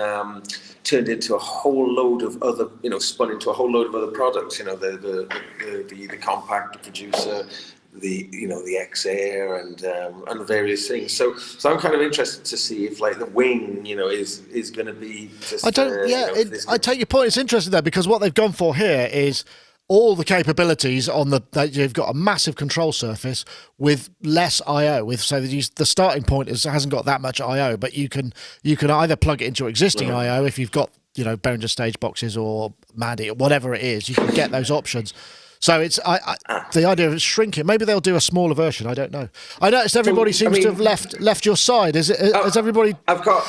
turned into a whole load of other, spun into a whole load of other products. The compact, the producer, the X Air and various things. So I'm kind of interested to see if like the Wing, is going to be. Just, I take your point. It's interesting though, because what they've gone for here is all the capabilities on you've got a massive control surface with less I/O. So the starting point hasn't got that much I/O, but you can either plug it into existing I/O if you've got Behringer Stage boxes or MIDI or whatever it is. You can get those options. So it's the idea of shrinking. Maybe they'll do a smaller version. I don't know. I noticed everybody seems to have left your side. Has everybody? I've got.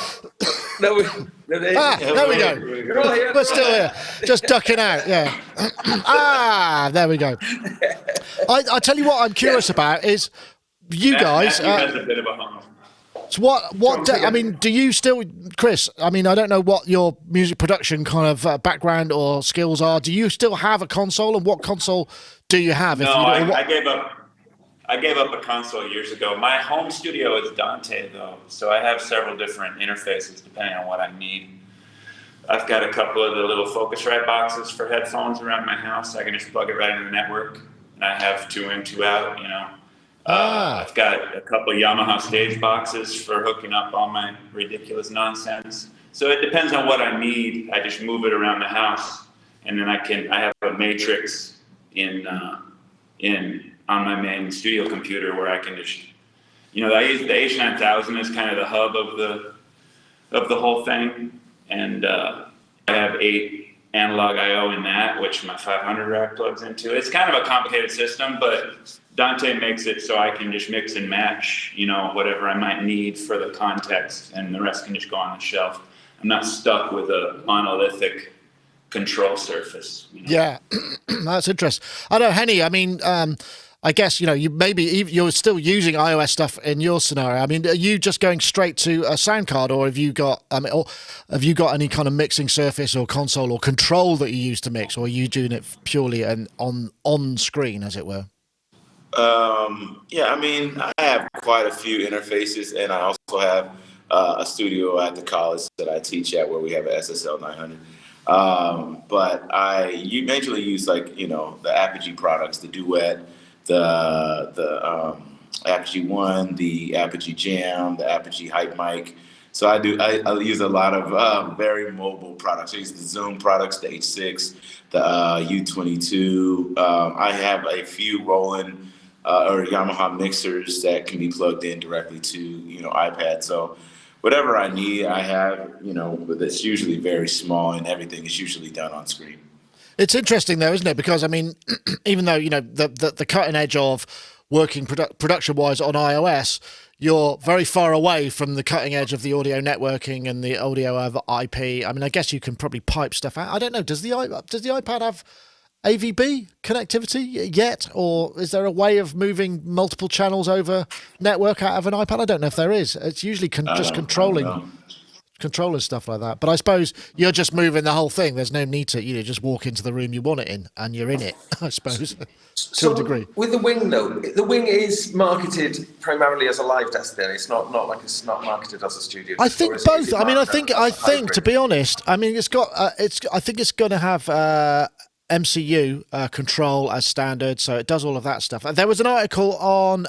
No, there we go. We're still here, just ducking out. Yeah. There we go. I tell you what, I'm curious about is you guys. That's a bit of a hump. So I mean, do you still, Chris? I mean, I don't know what your music production kind of background or skills are. Do you still have a console, and what console do you have? I gave up. I gave up a console years ago. My home studio is Dante, though, so I have several different interfaces depending on what I need. I've got a couple of the little Focusrite boxes for headphones around my house. I can just plug it right into the network, and I have 2 in, 2 out. I've got a couple of Yamaha Stage boxes for hooking up all my ridiculous nonsense. So it depends on what I need. I just move it around the house, and then I have a matrix on my main studio computer where I can just, I use the H9000 as kind of the hub of the whole thing, and I have 8 analog I/O in that, which my 500 rack plugs into. It's kind of a complicated system, but Dante makes it so I can just mix and match, whatever I might need for the context, and the rest can just go on the shelf. I'm not stuck with a monolithic control surface. Yeah, that's interesting. I know, Henny. I mean, I guess you're still using iOS stuff in your scenario. I mean, are you just going straight to a sound card, or have you got any kind of mixing surface or console or control that you use to mix, or are you doing it purely on screen, as it were? I mean, I have quite a few interfaces, and I also have a studio at the college that I teach at where we have an SSL 900. But I majorly use the Apogee products, the Duet, the Apogee One, the Apogee Jam, the Apogee Hype Mic. So I use a lot of very mobile products. I use the Zoom products, the H6, the U22. I have a few Roland or Yamaha mixers that can be plugged in directly to iPad. So whatever I need, I have. But it's usually very small, and everything is usually done on screen. It's interesting though, isn't it? Because I mean, even though the cutting edge of working production-wise on iOS, you're very far away from the cutting edge of the audio networking and the audio over IP. I mean, I guess you can probably pipe stuff out. I don't know. Does the iPad have AVB connectivity yet, or is there a way of moving multiple channels over network out of an iPad? I don't know if there is. It's usually just controlling controllers, stuff like that. But I suppose you're just moving the whole thing. There's no need to, just walk into the room you want it in, and you're in it, I suppose, to a degree. With the Wing, though, the Wing is marketed primarily as a live desk. Then it's not marketed as a studio. I think both. I mean, I think to be honest, I mean, it's got I think it's going to have MCU control as standard, so it does all of that stuff. There was an article on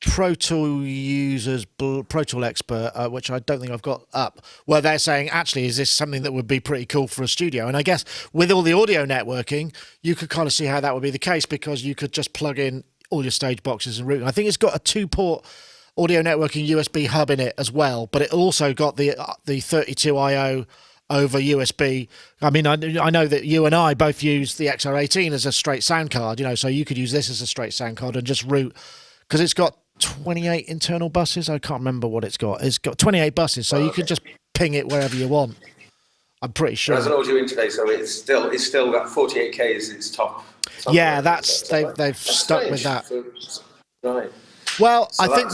Pro Tool Expert, which I don't think I've got up, where they're saying, actually, is this something that would be pretty cool for a studio? And I guess with all the audio networking, you could kind of see how that would be the case, because you could just plug in all your stage boxes and routing. I think it's got a 2-port audio networking USB hub in it as well, but it also got the 32 I/O over USB. I mean, I know that you and I both use the XR18 as a straight sound card, so you could use this as a straight sound card and just route, because it's got 28 internal buses. I can't remember what it's got. It's got 28 buses, so you can just ping it wherever you want. I'm pretty sure. As an audio interface, so it's still that 48K is its top. Yeah, they've stuck with that. Right. Well, so I think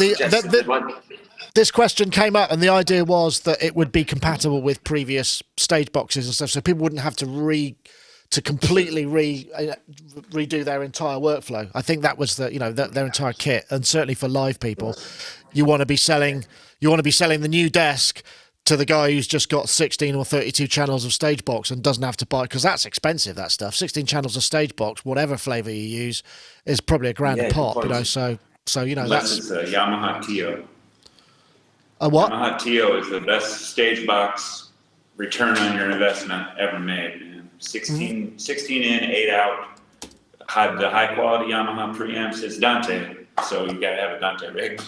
this question came up, and the idea was that it would be compatible with previous stage boxes and stuff, so people wouldn't have to completely redo their entire workflow. I think that was their entire kit, and certainly for live people, you want to be selling the new desk to the guy who's just got 16 or 32 channels of stage box and doesn't have to buy, because that's expensive, that stuff. 16 channels of stage box, whatever flavor you use, is probably $1,000 a pop, so Unless it's a Yamaha TIO. A what? Yamaha TIO is the best stage box return on your investment ever made. 16 in, 8 out. Had the high quality Yamaha preamps. It's Dante, so you gotta have a Dante rig.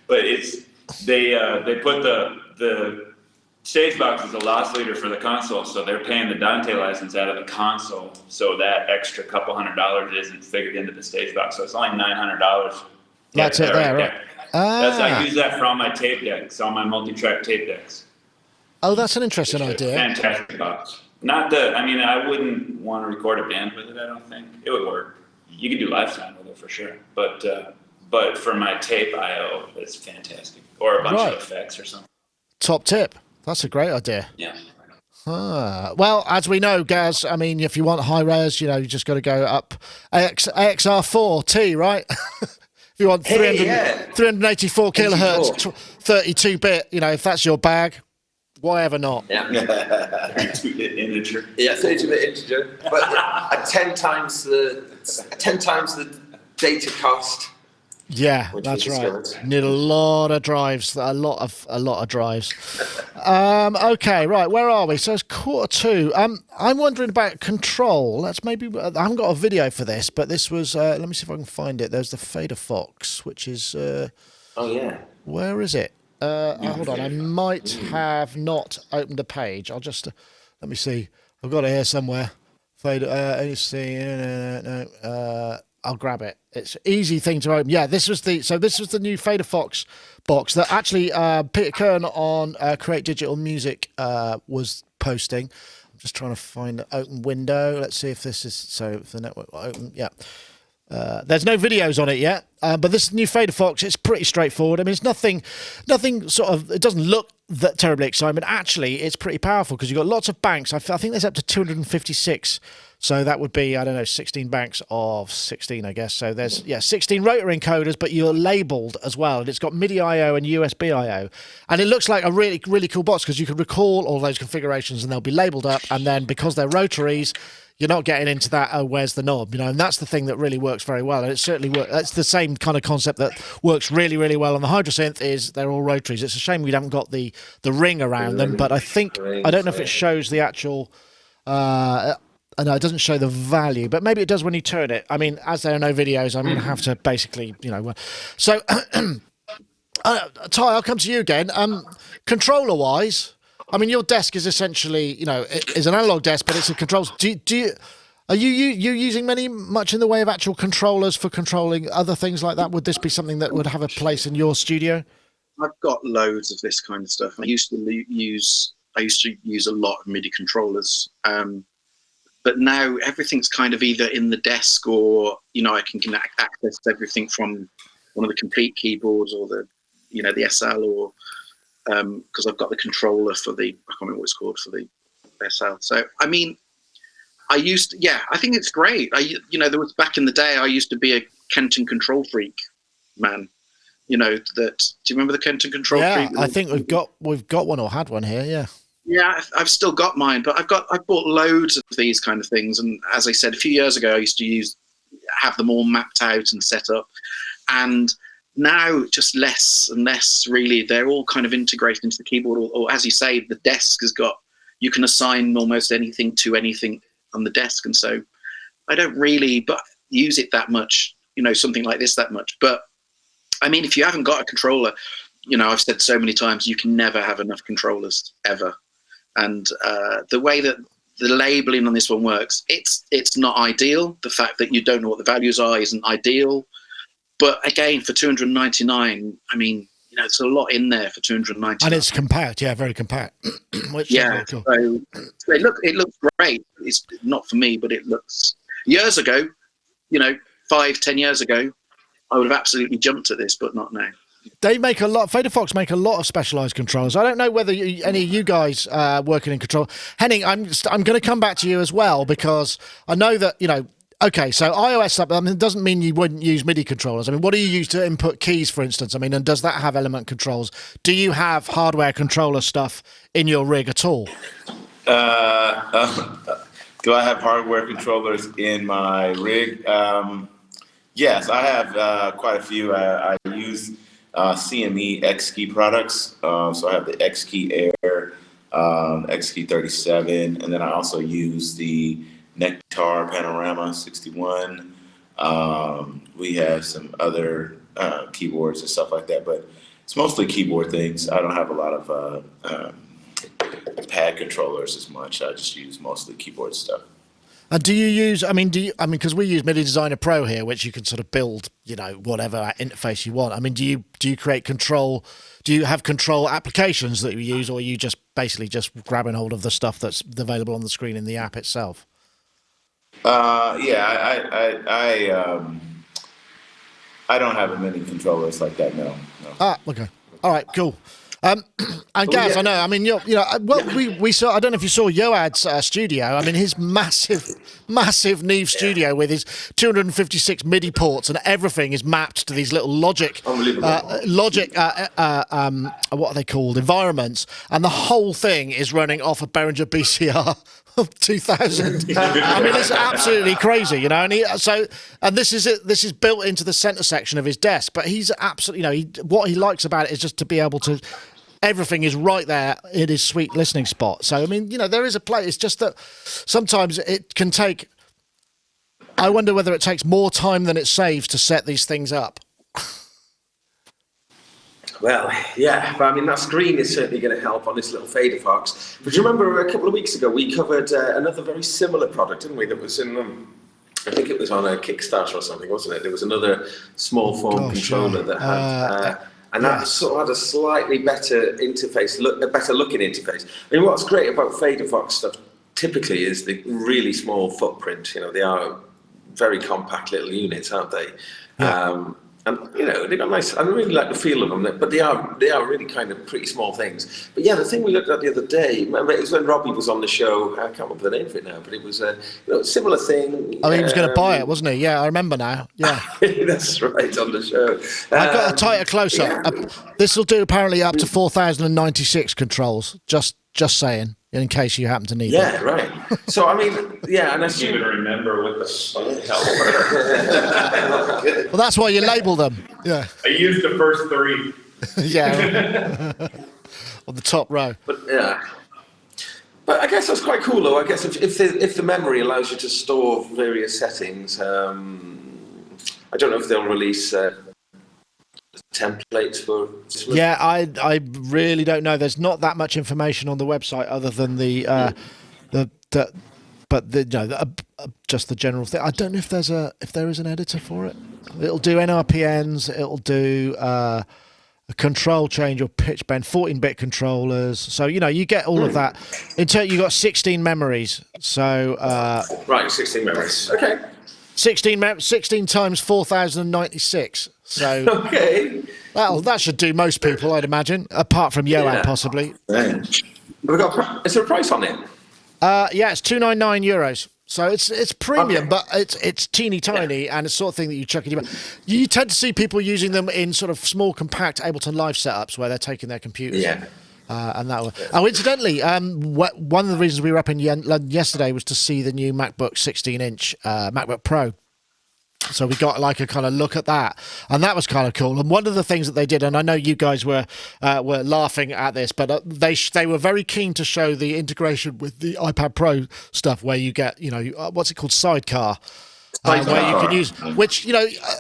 But they put the stage box as a loss leader for the console, so they're paying the Dante license out of the console, so that extra couple $100 isn't figured into the stage box. So it's only $900. That's it there, right? I use that for all my tape decks, all my multi-track tape decks. Oh, that's an interesting idea. Fantastic box. I wouldn't want to record a band with it, I don't think. It would work. You could do live sound with it for sure. But for my tape I/O, it's fantastic. Or a bunch of effects or something. Top tip. That's a great idea. Yeah. Well, as we know, Gaz, I mean, if you want high res, you just got to go up AXR4T, right? If you want 384 kilohertz, 32-bit, if that's your bag, why ever not? Yeah. 32-bit integer. Yeah, 32-bit integer. But at 10 times the data cost. Yeah, that's right. Need a lot of drives. A lot of drives. Okay, right. Where are we? So it's 1:45. I'm wondering about control. I haven't got a video for this, but this was. Let me see if I can find it. There's the Faderfox, which is. Oh yeah. Where is it? Hold on. I might have not opened a page. I'll just let me see. I've got it here somewhere. Fader. I'll grab it. It's an easy thing to open. Yeah, this was the new Faderfox box that actually Peter Kern on Create Digital Music was posting. I'm just trying to find the open window. Let's see if this is if the network will open. Yeah. There's no videos on it yet, but this new Faderfox, it's pretty straightforward. I mean, it's nothing sort of, it doesn't look that terribly exciting, but actually it's pretty powerful because you've got lots of banks. I think there's up to 256. So that would be, 16 banks of 16, I guess. So there's, 16 rotor encoders, but you're labeled as well. And it's got MIDI I/O and USB I/O. And it looks like a really, really cool box because you can recall all those configurations and they'll be labeled up. And then because they're rotaries, you're not getting into that, where's the knob? And that's the thing that really works very well. And it certainly works. That's the same kind of concept that works really, really well on the Hydrasynth is they're all rotaries. It's a shame we haven't got the ring around them, but I don't know if it shows the actual... no, it doesn't show the value, but maybe it does when you turn it. I mean, as there are no videos, I'm going to have to basically, So, Ty, I'll come to you again. Controller-wise, I mean, your desk is essentially, is an analog desk, but it's a controls. Are you using much in the way of actual controllers for controlling other things like that? Would this be something that would have a place in your studio? I've got loads of this kind of stuff. I used to use a lot of MIDI controllers. But now everything's kind of either in the desk or, I can access everything from one of the complete keyboards or the SL or, because I've got the controller for I can't remember what it's called for the SL. So, I mean, I think it's great. There was back in the day, I used to be a Kenton control freak, man. Do you remember the Kenton control freak? Yeah, I think we've got one or had one here, yeah. Yeah, I've still got mine, but I bought loads of these kind of things. And as I said, a few years ago, I used to have them all mapped out and set up. And now just less and less, really. They're all kind of integrated into the keyboard. Or as you say, the desk you can assign almost anything to anything on the desk. And so I don't really use it that much something like this that much. But I mean, if you haven't got a controller, I've said so many times, you can never have enough controllers ever. And the way that the labeling on this one works, it's not ideal. The fact that you don't know what the values are isn't ideal. But again, for 299, I mean, there's a lot in there for 299. And it's compact, very compact. Which is really cool. So it looks great. It's not for me, but it looks. Years ago, 5-10 years ago, I would have absolutely jumped at this, but not now. They make Faderfox make a lot of specialized controllers. I don't know whether any of you guys working in control. Henny, I'm going to come back to you as well, because I know that, okay, so iOS stuff, it doesn't mean you wouldn't use MIDI controllers. I mean, what do you use to input keys, for instance? I mean, and does that have element controls? Do you have hardware controller stuff in your rig at all? Do I have hardware controllers in my rig? Yes, I have quite a few. I use CME X-Key products. So I have the X-Key Air, X-Key 37, and then I also use the Nectar Panorama 61. We have some other keyboards and stuff like that, but it's mostly keyboard things. I don't have a lot of pad controllers as much. I just use mostly keyboard stuff. And do you use, because we use MIDI Designer Pro here, which you can sort of build, whatever interface you want. I mean, do you create control? Do you have control applications that you use, or are you just basically just grabbing hold of the stuff that's available on the screen in the app itself? I don't have many controllers like that. No. Ah, okay. All right, cool. And Gaz, I know. I mean, we saw. I don't know if you saw Yoad's studio. I mean, his massive Neve studio with his 256 MIDI ports, and everything is mapped to these little Logic. What are they called? Environments, and the whole thing is running off a Behringer BCR of 2000. I mean, it's absolutely crazy, And this is it. This is built into the center section of his desk. But he's absolutely, what he likes about it is just to be able to. Everything is right there in his sweet listening spot. So, I mean, there is a play. It's just that sometimes it can take... I wonder whether it takes more time than it saves to set these things up. Well, yeah, but I mean, that screen is certainly going to help on this little Faderfox. But you remember a couple of weeks ago, we covered another very similar product, didn't we? That was in... I think it was on a Kickstarter or something, wasn't it? There was another small form controller that had... and that sort of had a slightly better interface, a better looking interface. I mean, what's great about Faderfox stuff typically is the really small footprint. They are very compact little units, aren't they? Yeah. And they've got nice. I really like the feel of them, but they are really kind of pretty small things. But yeah, the thing we looked at the other day, it was when Robbie was on the show. I can't remember the name of it now, but it was a similar thing. Oh, he was going to buy it, wasn't he? Yeah, I remember now. Yeah, that's right, on the show. I've got a tighter close up. Yeah. This will do apparently up to 4,096 controls. Just saying, in case you happen to need it. Yeah, right. So I mean, and I even remember what the Well, that's why you label them. Yeah. I used the first 3. Yeah. On the top row. But but I guess that's quite cool, though. I guess if the memory allows you to store various settings, I don't know if they'll release templates for. Yeah, I really don't know. There's not that much information on the website other than just the general thing. I don't know if there is an editor for it. It'll do NRPNs. It'll do a control change or pitch bend, 14-bit controllers. So you get all of that. You got 16 memories. So right, 16 memories. Okay. 16 times 4,096. So okay. That should do most people, I'd imagine, apart from Yoad possibly. Is there a price on it? Yeah, it's €299. So it's premium, but it's teeny tiny, and it's sort of thing that you chuck in your bag. You tend to see people using them in sort of small, compact Ableton Live setups where they're taking their computers. Yeah. And that. Incidentally, one of the reasons we were up in London yesterday was to see the new MacBook 16-inch MacBook Pro. So we got like a kind of look at that, and that was kind of cool. And one of the things that they did, and I know you guys were laughing at this, but they were very keen to show the integration with the iPad Pro stuff, where you get what's it called, Sidecar. where you can use, which,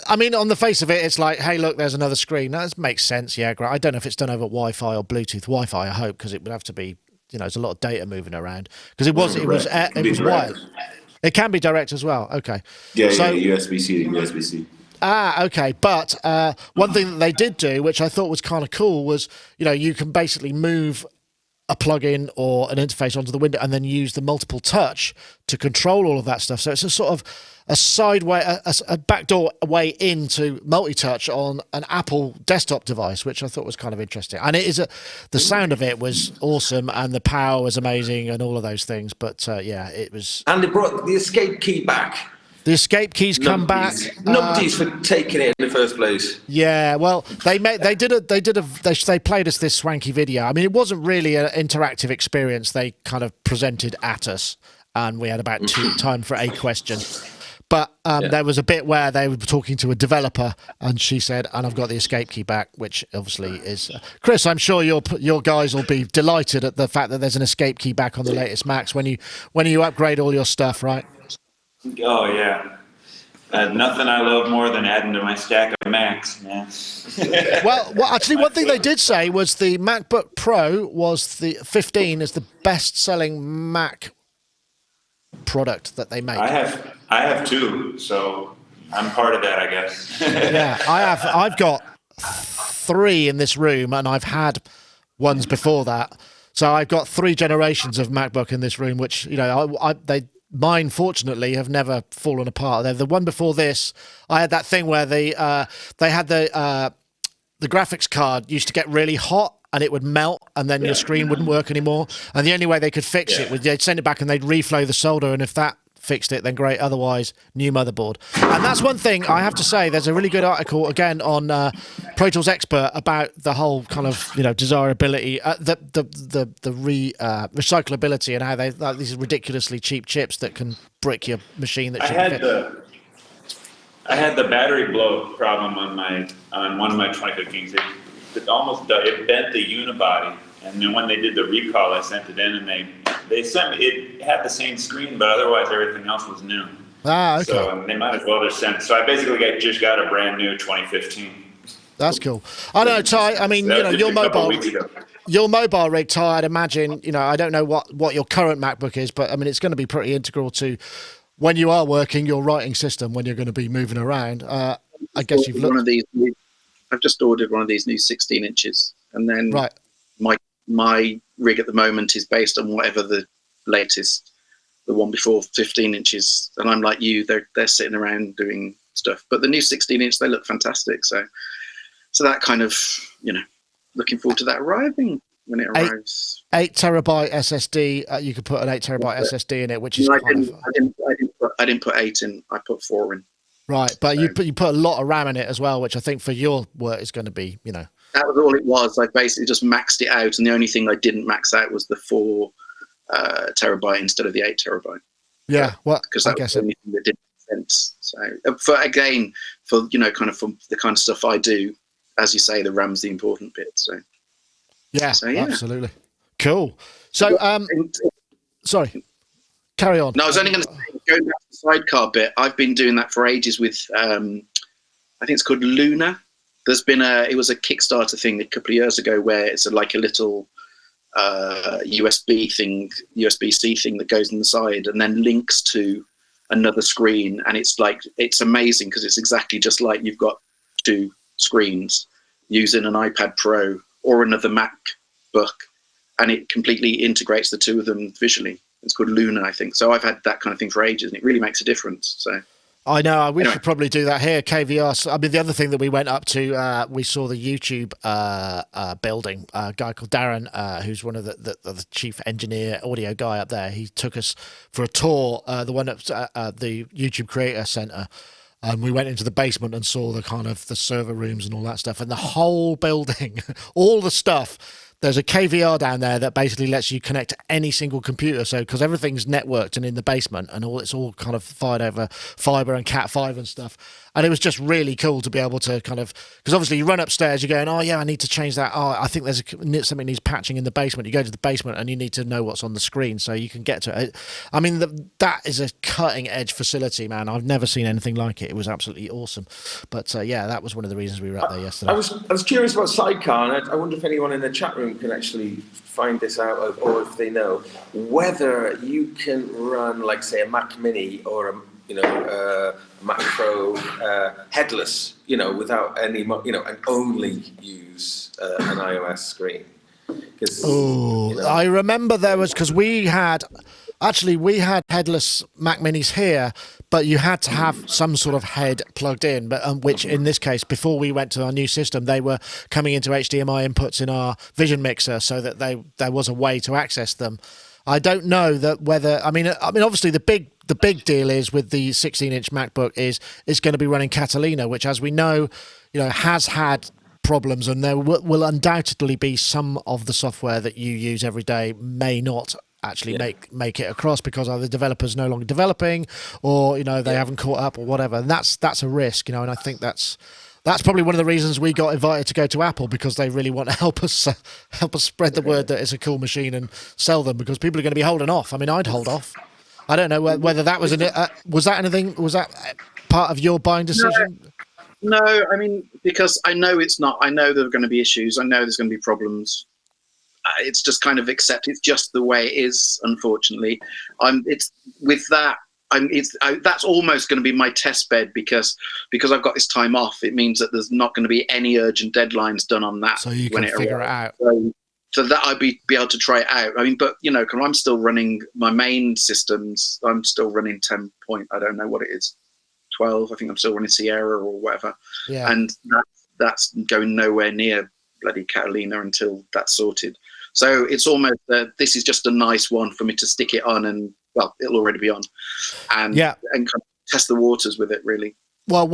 I mean, on the face of it, it's like, hey, look, there's another screen. That makes sense. Yeah, great. I don't know if it's done over Wi-Fi or Bluetooth. Wi-Fi, I hope, because it would have to be, there's a lot of data moving around. Because it was wired. It can be direct as well. Okay. Yeah, USB-C to USB-C. Okay. But one thing that they did do, which I thought was kind of cool, was, you can basically move a plugin or an interface onto the window and then use the multiple touch to control all of that stuff. So it's a sort of a sideway, a backdoor way into multi-touch on an Apple desktop device, which I thought was kind of interesting. And it is the sound of it was awesome and the power was amazing and all of those things. But it was. And they brought the escape key back. The escape keys come back. Numpties for taking it in the first place. Yeah, well, they played us this swanky video. I mean, it wasn't really an interactive experience. They kind of presented at us, and we had about time for a question. But there was a bit where they were talking to a developer, and she said, "And I've got the escape key back," which obviously is Chris. I'm sure your guys will be delighted at the fact that there's an escape key back on the latest Macs when you upgrade all your stuff, right? Oh, yeah. Nothing I love more than adding to my stack of Macs, man. well, actually, one thing they did say was the MacBook Pro was the 15 is the best-selling Mac product that they make. I have two, so I'm part of that, I guess. Yeah, I've got 3 in this room, and I've had ones before that. So I've got 3 generations of MacBook in this room, which mine, fortunately, have never fallen apart. The one before this, I had that thing where they had the graphics card used to get really hot and it would melt and then your screen wouldn't work anymore. And the only way they could fix it was they'd send it back and they'd reflow the solder. And if that fixed it, then great. Otherwise, new motherboard. And that's one thing I have to say. There's a really good article again on Pro Tools Expert about the whole kind of desirability, the recyclability, and how they these ridiculously cheap chips that can brick your machine. That I had the battery blow problem on one of my 2015s. It bent the unibody, and then when they did the recall, I sent it in, and they sent me, it had the same screen, but otherwise everything else was new. Okay. So they might as well just send. So I basically just got a brand new 2015. That's cool. I know, Ty. I mean, your mobile rig, Ty. I'd imagine. I don't know what your current MacBook is, but I mean, it's going to be pretty integral to when you are working your writing system when you're going to be moving around. I guess you've looked. One of these. I've just ordered one of these new 16 inches, and then my rig at the moment is based on whatever the latest, the one before 15 inches. And I'm like you, they're sitting around doing stuff. But the new 16 inch, they look fantastic. So that kind of, looking forward to that arriving when it arrives. 8 terabyte SSD. You could put an 8 terabyte SSD in it, which is. I didn't put 8 in. I put 4 in. Right, but you put a lot of RAM in it as well, which I think for your work is going to be, That was all it was. I basically just maxed it out, and the only thing I didn't max out was the 4 terabyte instead of the 8 terabyte. Yeah, well, because that was the only thing that didn't make sense. So, for kind of for the kind of stuff I do, as you say, the RAM's the important bit. So, yeah, absolutely, cool. So, sorry. Carry on. No, I was only going to say, going back to the Sidecar bit, I've been doing that for ages with, I think it's called Luna. There's been it was a Kickstarter thing a couple of years ago where it's like a little USB-C thing that goes on the side and then links to another screen. And it's amazing because it's exactly just like you've got 2 screens using an iPad Pro or another MacBook, and it completely integrates the 2 of them visually. It's called Luna, I think. So I've had that kind of thing for ages, and it really makes a difference. So I know. We should probably do that here, KVR. I mean, the other thing that we went up to, we saw the YouTube building. A guy called Darren, who's one of the chief engineer, audio guy up there. He took us for a tour, the one at the YouTube Creator Center. We went into the basement and saw the kind of the server rooms and all that stuff, and the whole building, all the stuff there's a KVR down there that basically lets you connect to any single computer. So because everything's networked and in the basement, and it's all kind of fired over fiber and Cat5 and stuff. And it was just really cool to be able to kind of, because obviously you run upstairs, you're going, oh yeah, I need to change that. Oh, I think something needs patching in the basement. You go to the basement and you need to know what's on the screen so you can get to it. I mean, that is a cutting edge facility, man. I've never seen anything like it. It was absolutely awesome. But yeah, that was one of the reasons we were up there yesterday. I was curious about Sidecar, and I wonder if anyone in the chat room can actually find this out, or if they know whether you can run, like, say, a Mac Mini or a Mac Pro headless, without any, and only use an iOS screen. I remember there was, because we had headless Mac Minis here, but you had to have some sort of head plugged in, but which in this case, before we went to our new system, they were coming into HDMI inputs in our Vision Mixer, so that there was a way to access them. I don't know that whether, I mean, obviously the big deal is with the 16-inch MacBook is it's going to be running Catalina, which, as we know, has had problems, and there will undoubtedly be some of the software that you use every day may not actually make it across because either the developer's no longer developing, or they haven't caught up or whatever. And that's a risk, and I think that's probably one of the reasons we got invited to go to Apple, because they really want to help us spread the word that it's a cool machine and sell them, because people are going to be holding off. I mean, I'd hold off. I don't know whether that was was that part of your buying decision? No, I mean, because I know it's not. I know there are going to be issues. I know there's going to be problems. It's just kind of accept. It's just the way it is, unfortunately. It's with that. That's almost going to be my test bed, because I've got this time off. It means that there's not going to be any urgent deadlines done on that. So you can figure it out. So that I'd be able to try it out. I mean, but I'm still running my main systems. I'm still running 10 point. I don't know what it is, 12. I think I'm still running Sierra or whatever. Yeah. And that's going nowhere near bloody Catalina until that's sorted. So it's almost this is just a nice one for me to stick it on, and it'll already be on, and kind of test the waters with it, really. Well,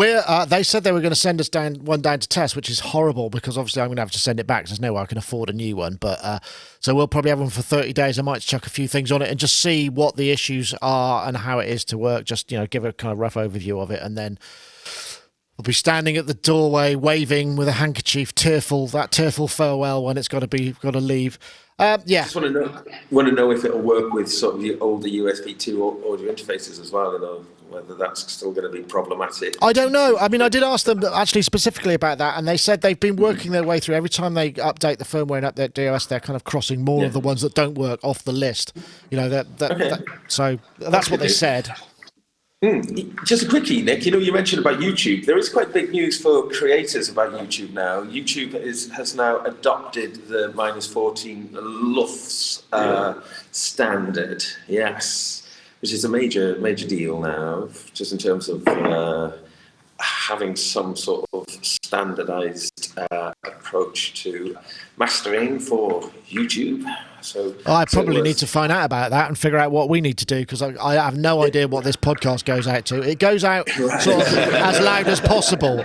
they said they were going to send us down to test, which is horrible, because obviously I'm going to have to send it back because there's no way I can afford a new one. But so we'll probably have one for 30 days. I might chuck a few things on it and just see what the issues are and how it is to work. Just give a kind of rough overview of it, and then we'll be standing at the doorway waving with a handkerchief, tearful farewell when it's got to leave. Just want to know if it'll work with sort of the older USB 2 audio interfaces as well. Whether that's still going to be problematic. I don't know. I mean, I did ask them actually specifically about that, and they said they've been working their way through. Every time they update the firmware and update DOS, they're kind of crossing more of the ones that don't work off the list. So that's what they said. Just a quickie, Nick. You mentioned about YouTube. There is quite big news for creators about YouTube now. YouTube has now adopted the -14 LUFS standard. Yes. Which is a major deal now, just in terms of having some sort of standardized approach to mastering for YouTube. So I probably need to find out about that and figure out what we need to do, because I have no idea what this podcast goes out to. It goes out sort of as loud as possible.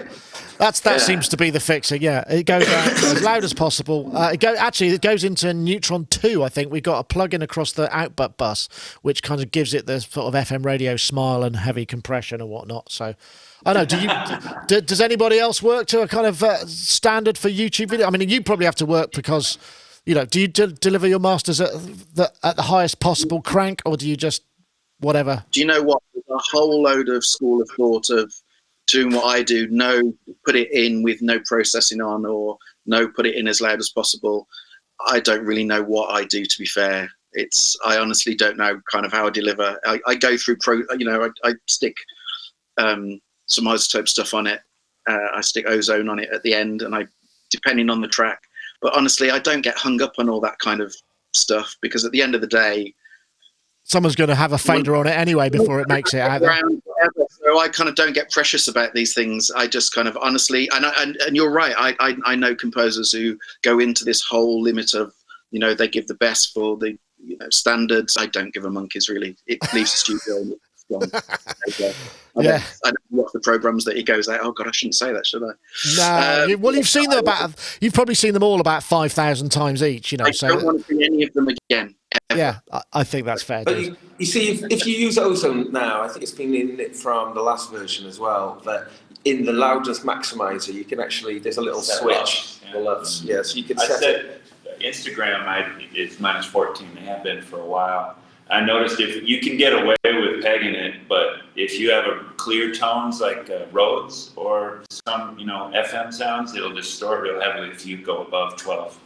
That seems to be the fixing. Yeah, it goes out as loud as possible. It goes into Neutron 2. I think we got a plug-in across the output bus, which kind of gives it the sort of FM radio smile and heavy compression and whatnot. So, I don't know. Does anybody else work to a kind of standard for YouTube video? I mean, you probably have to work because, do you deliver your masters at the highest possible crank, or do you just whatever? Do you know what? There's a whole load of school of thought of doing what I do, put it in with no processing on, or put it in as loud as possible. I don't really know what I do, to be fair. I honestly don't know kind of how I deliver. I go through I stick some iZotope stuff on it. I stick Ozone on it at the end, and depending on the track. But honestly, I don't get hung up on all that kind of stuff, because at the end of the day, someone's going to have a fader on it anyway before it makes it out there. So I kind of don't get precious about these things. I just kind of honestly, and you're right. I know composers who go into this whole limit of, they give the best for the standards. I don't give a monkeys, really. It leaves the studio. gone. Yeah. I don't watch the programs that he goes out. Oh God, I shouldn't say that, should I? No. Well, you've seen them you've probably seen them all about 5,000 times each. You know, I don't want to see any of them again. Ever. Yeah, I think that's fair. But you see, if you use Ozone now, I think it's been in it from the last version as well, that in the loudness maximizer, you can actually, there's a little switch. Yeah, so you can set it. Instagram is -14. They have been for a while. I noticed if you can get away with pegging it, but if you have a clear tones like Rhodes or some, FM sounds, it'll distort real heavily if you go above 12.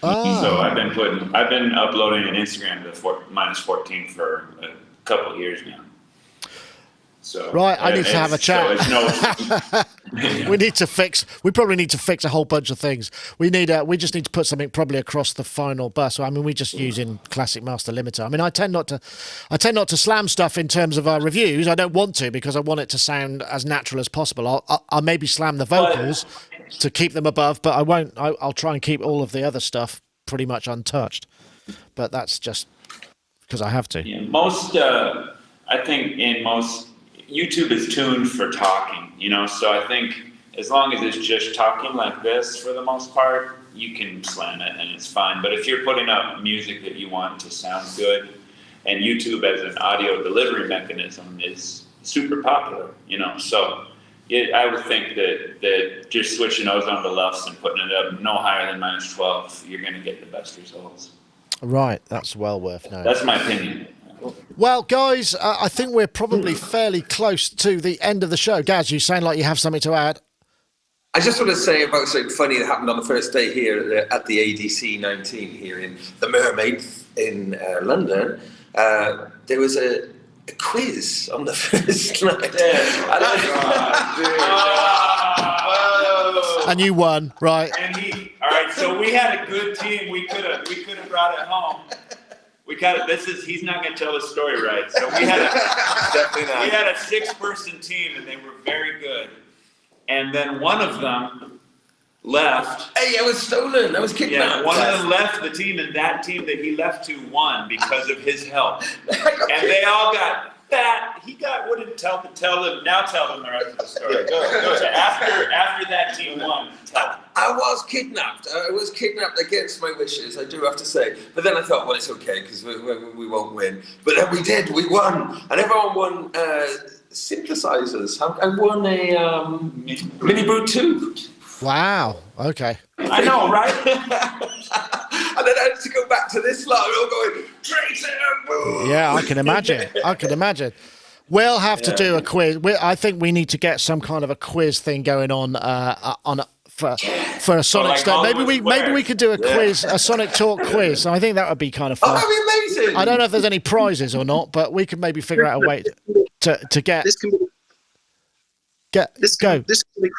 Oh. So I've been uploading an Instagram to -14 for a couple of years now. So right, I need to have a chat. We probably need to fix a whole bunch of things. We just need to put something probably across the final bus. I mean, we're just using Classic Master Limiter. I mean, I tend not to slam stuff in terms of our reviews. I don't want to, because I want it to sound as natural as possible. I'll maybe slam the vocals to keep them above, but I won't. I'll try and keep all of the other stuff pretty much untouched. But that's just because I have to. Yeah, I think YouTube is tuned for talking, so I think as long as it's just talking like this for the most part, you can slam it and it's fine. But if you're putting up music that you want to sound good, and YouTube as an audio delivery mechanism is super popular, so I would think that just switching Ozone to LUFS and putting it up no higher than -12, you're going to get the best results. Right, that's well worth knowing. That's my opinion. Well, guys, I think we're probably fairly close to the end of the show. Gaz, you sound like you have something to add. I just want to say about something funny that happened on the first day here at the ADC 19 here in the Mermaid in London. There was a quiz on the first night. And you won, right? All right, so we had a good team. We could have brought it home. He's not going to tell the story right. So we had a 6-person team, and they were very good. And then one of them left. Hey, I was stolen. I was kidnapped. Yeah, one of them left the team, and that team that he left to won because of his help. And they all got fat. He wouldn't tell them. Now tell them the rest of the story. Go. After that team won, tell them. I was kidnapped. I was kidnapped against my wishes, I do have to say. But then I thought, well, it's okay, because we won't win. But then we did. We won. And everyone won synthesizers. I won a Mini Brew 2. Wow. Okay. I know, right? And then I had to go back to this lot, all going, Tracer! Yeah, I can imagine. We'll have to do a quiz. I think we need to get some kind of a quiz thing going on for a Sonic State. Maybe we could do a quiz, a Sonic Talk quiz. I think that would be kind of fun. Oh, that'd be amazing. I don't know if there's any prizes or not, but we could maybe figure out a way to get. This can be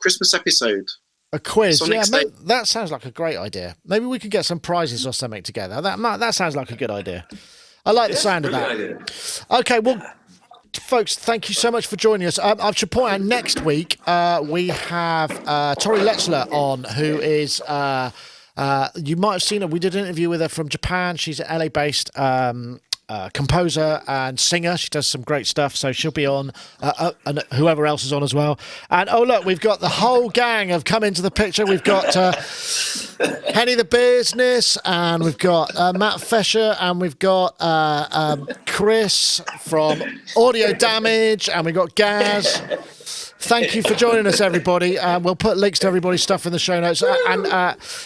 Christmas episode. A quiz, Sonicstate. that sounds like a great idea. Maybe we could get some prizes or something together. That sounds like a good idea. I like the sound of that. Idea. Okay, well, folks, thank you so much for joining us. I should point out next week we have Tori Letzler on, who is you might have seen her. We did an interview with her from Japan. She's an LA-based composer and singer. She does some great stuff, so she'll be on, and whoever else is on as well. And oh look, we've got the whole gang have come into the picture. We've got Henny the Business, and we've got Matt Fesher, and we've got Chris from Audio Damage, and we've got Gaz. Thank you for joining us, everybody. We'll put links to everybody's stuff in the show notes. And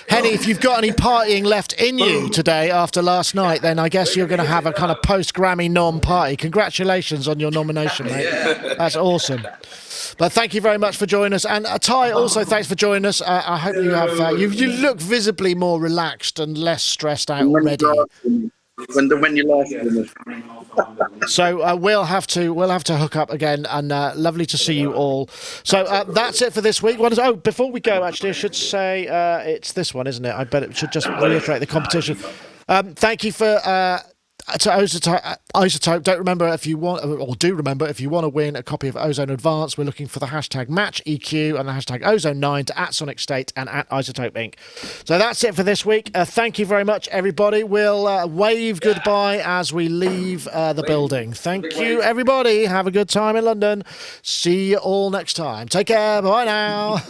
Henny, if you've got any partying left in you today after last night, then I guess you're going to have a kind of post-Grammy nom party. Congratulations on your nomination, mate. Yeah. That's awesome. But thank you very much for joining us. And Ty, also thanks for joining us. I hope you have. You look visibly more relaxed and less stressed out already. When you laugh. So we'll have to hook up again, and lovely to see you all. So that's it for this week. Before we go, actually, I should say it's this one, isn't it? I bet it should just reiterate the competition. Thank you for to iZotope. Don't remember if you want, or do remember if you want to win a copy of Ozone Advanced. We're looking for the hashtag MatchEQ and the hashtag Ozone9 to @Sonicstate and @iZotope Inc. So that's it for this week. Thank you very much, everybody. We'll wave goodbye as we leave the building. Thank you, everybody. Have a good time in London. See you all next time. Take care. Bye now.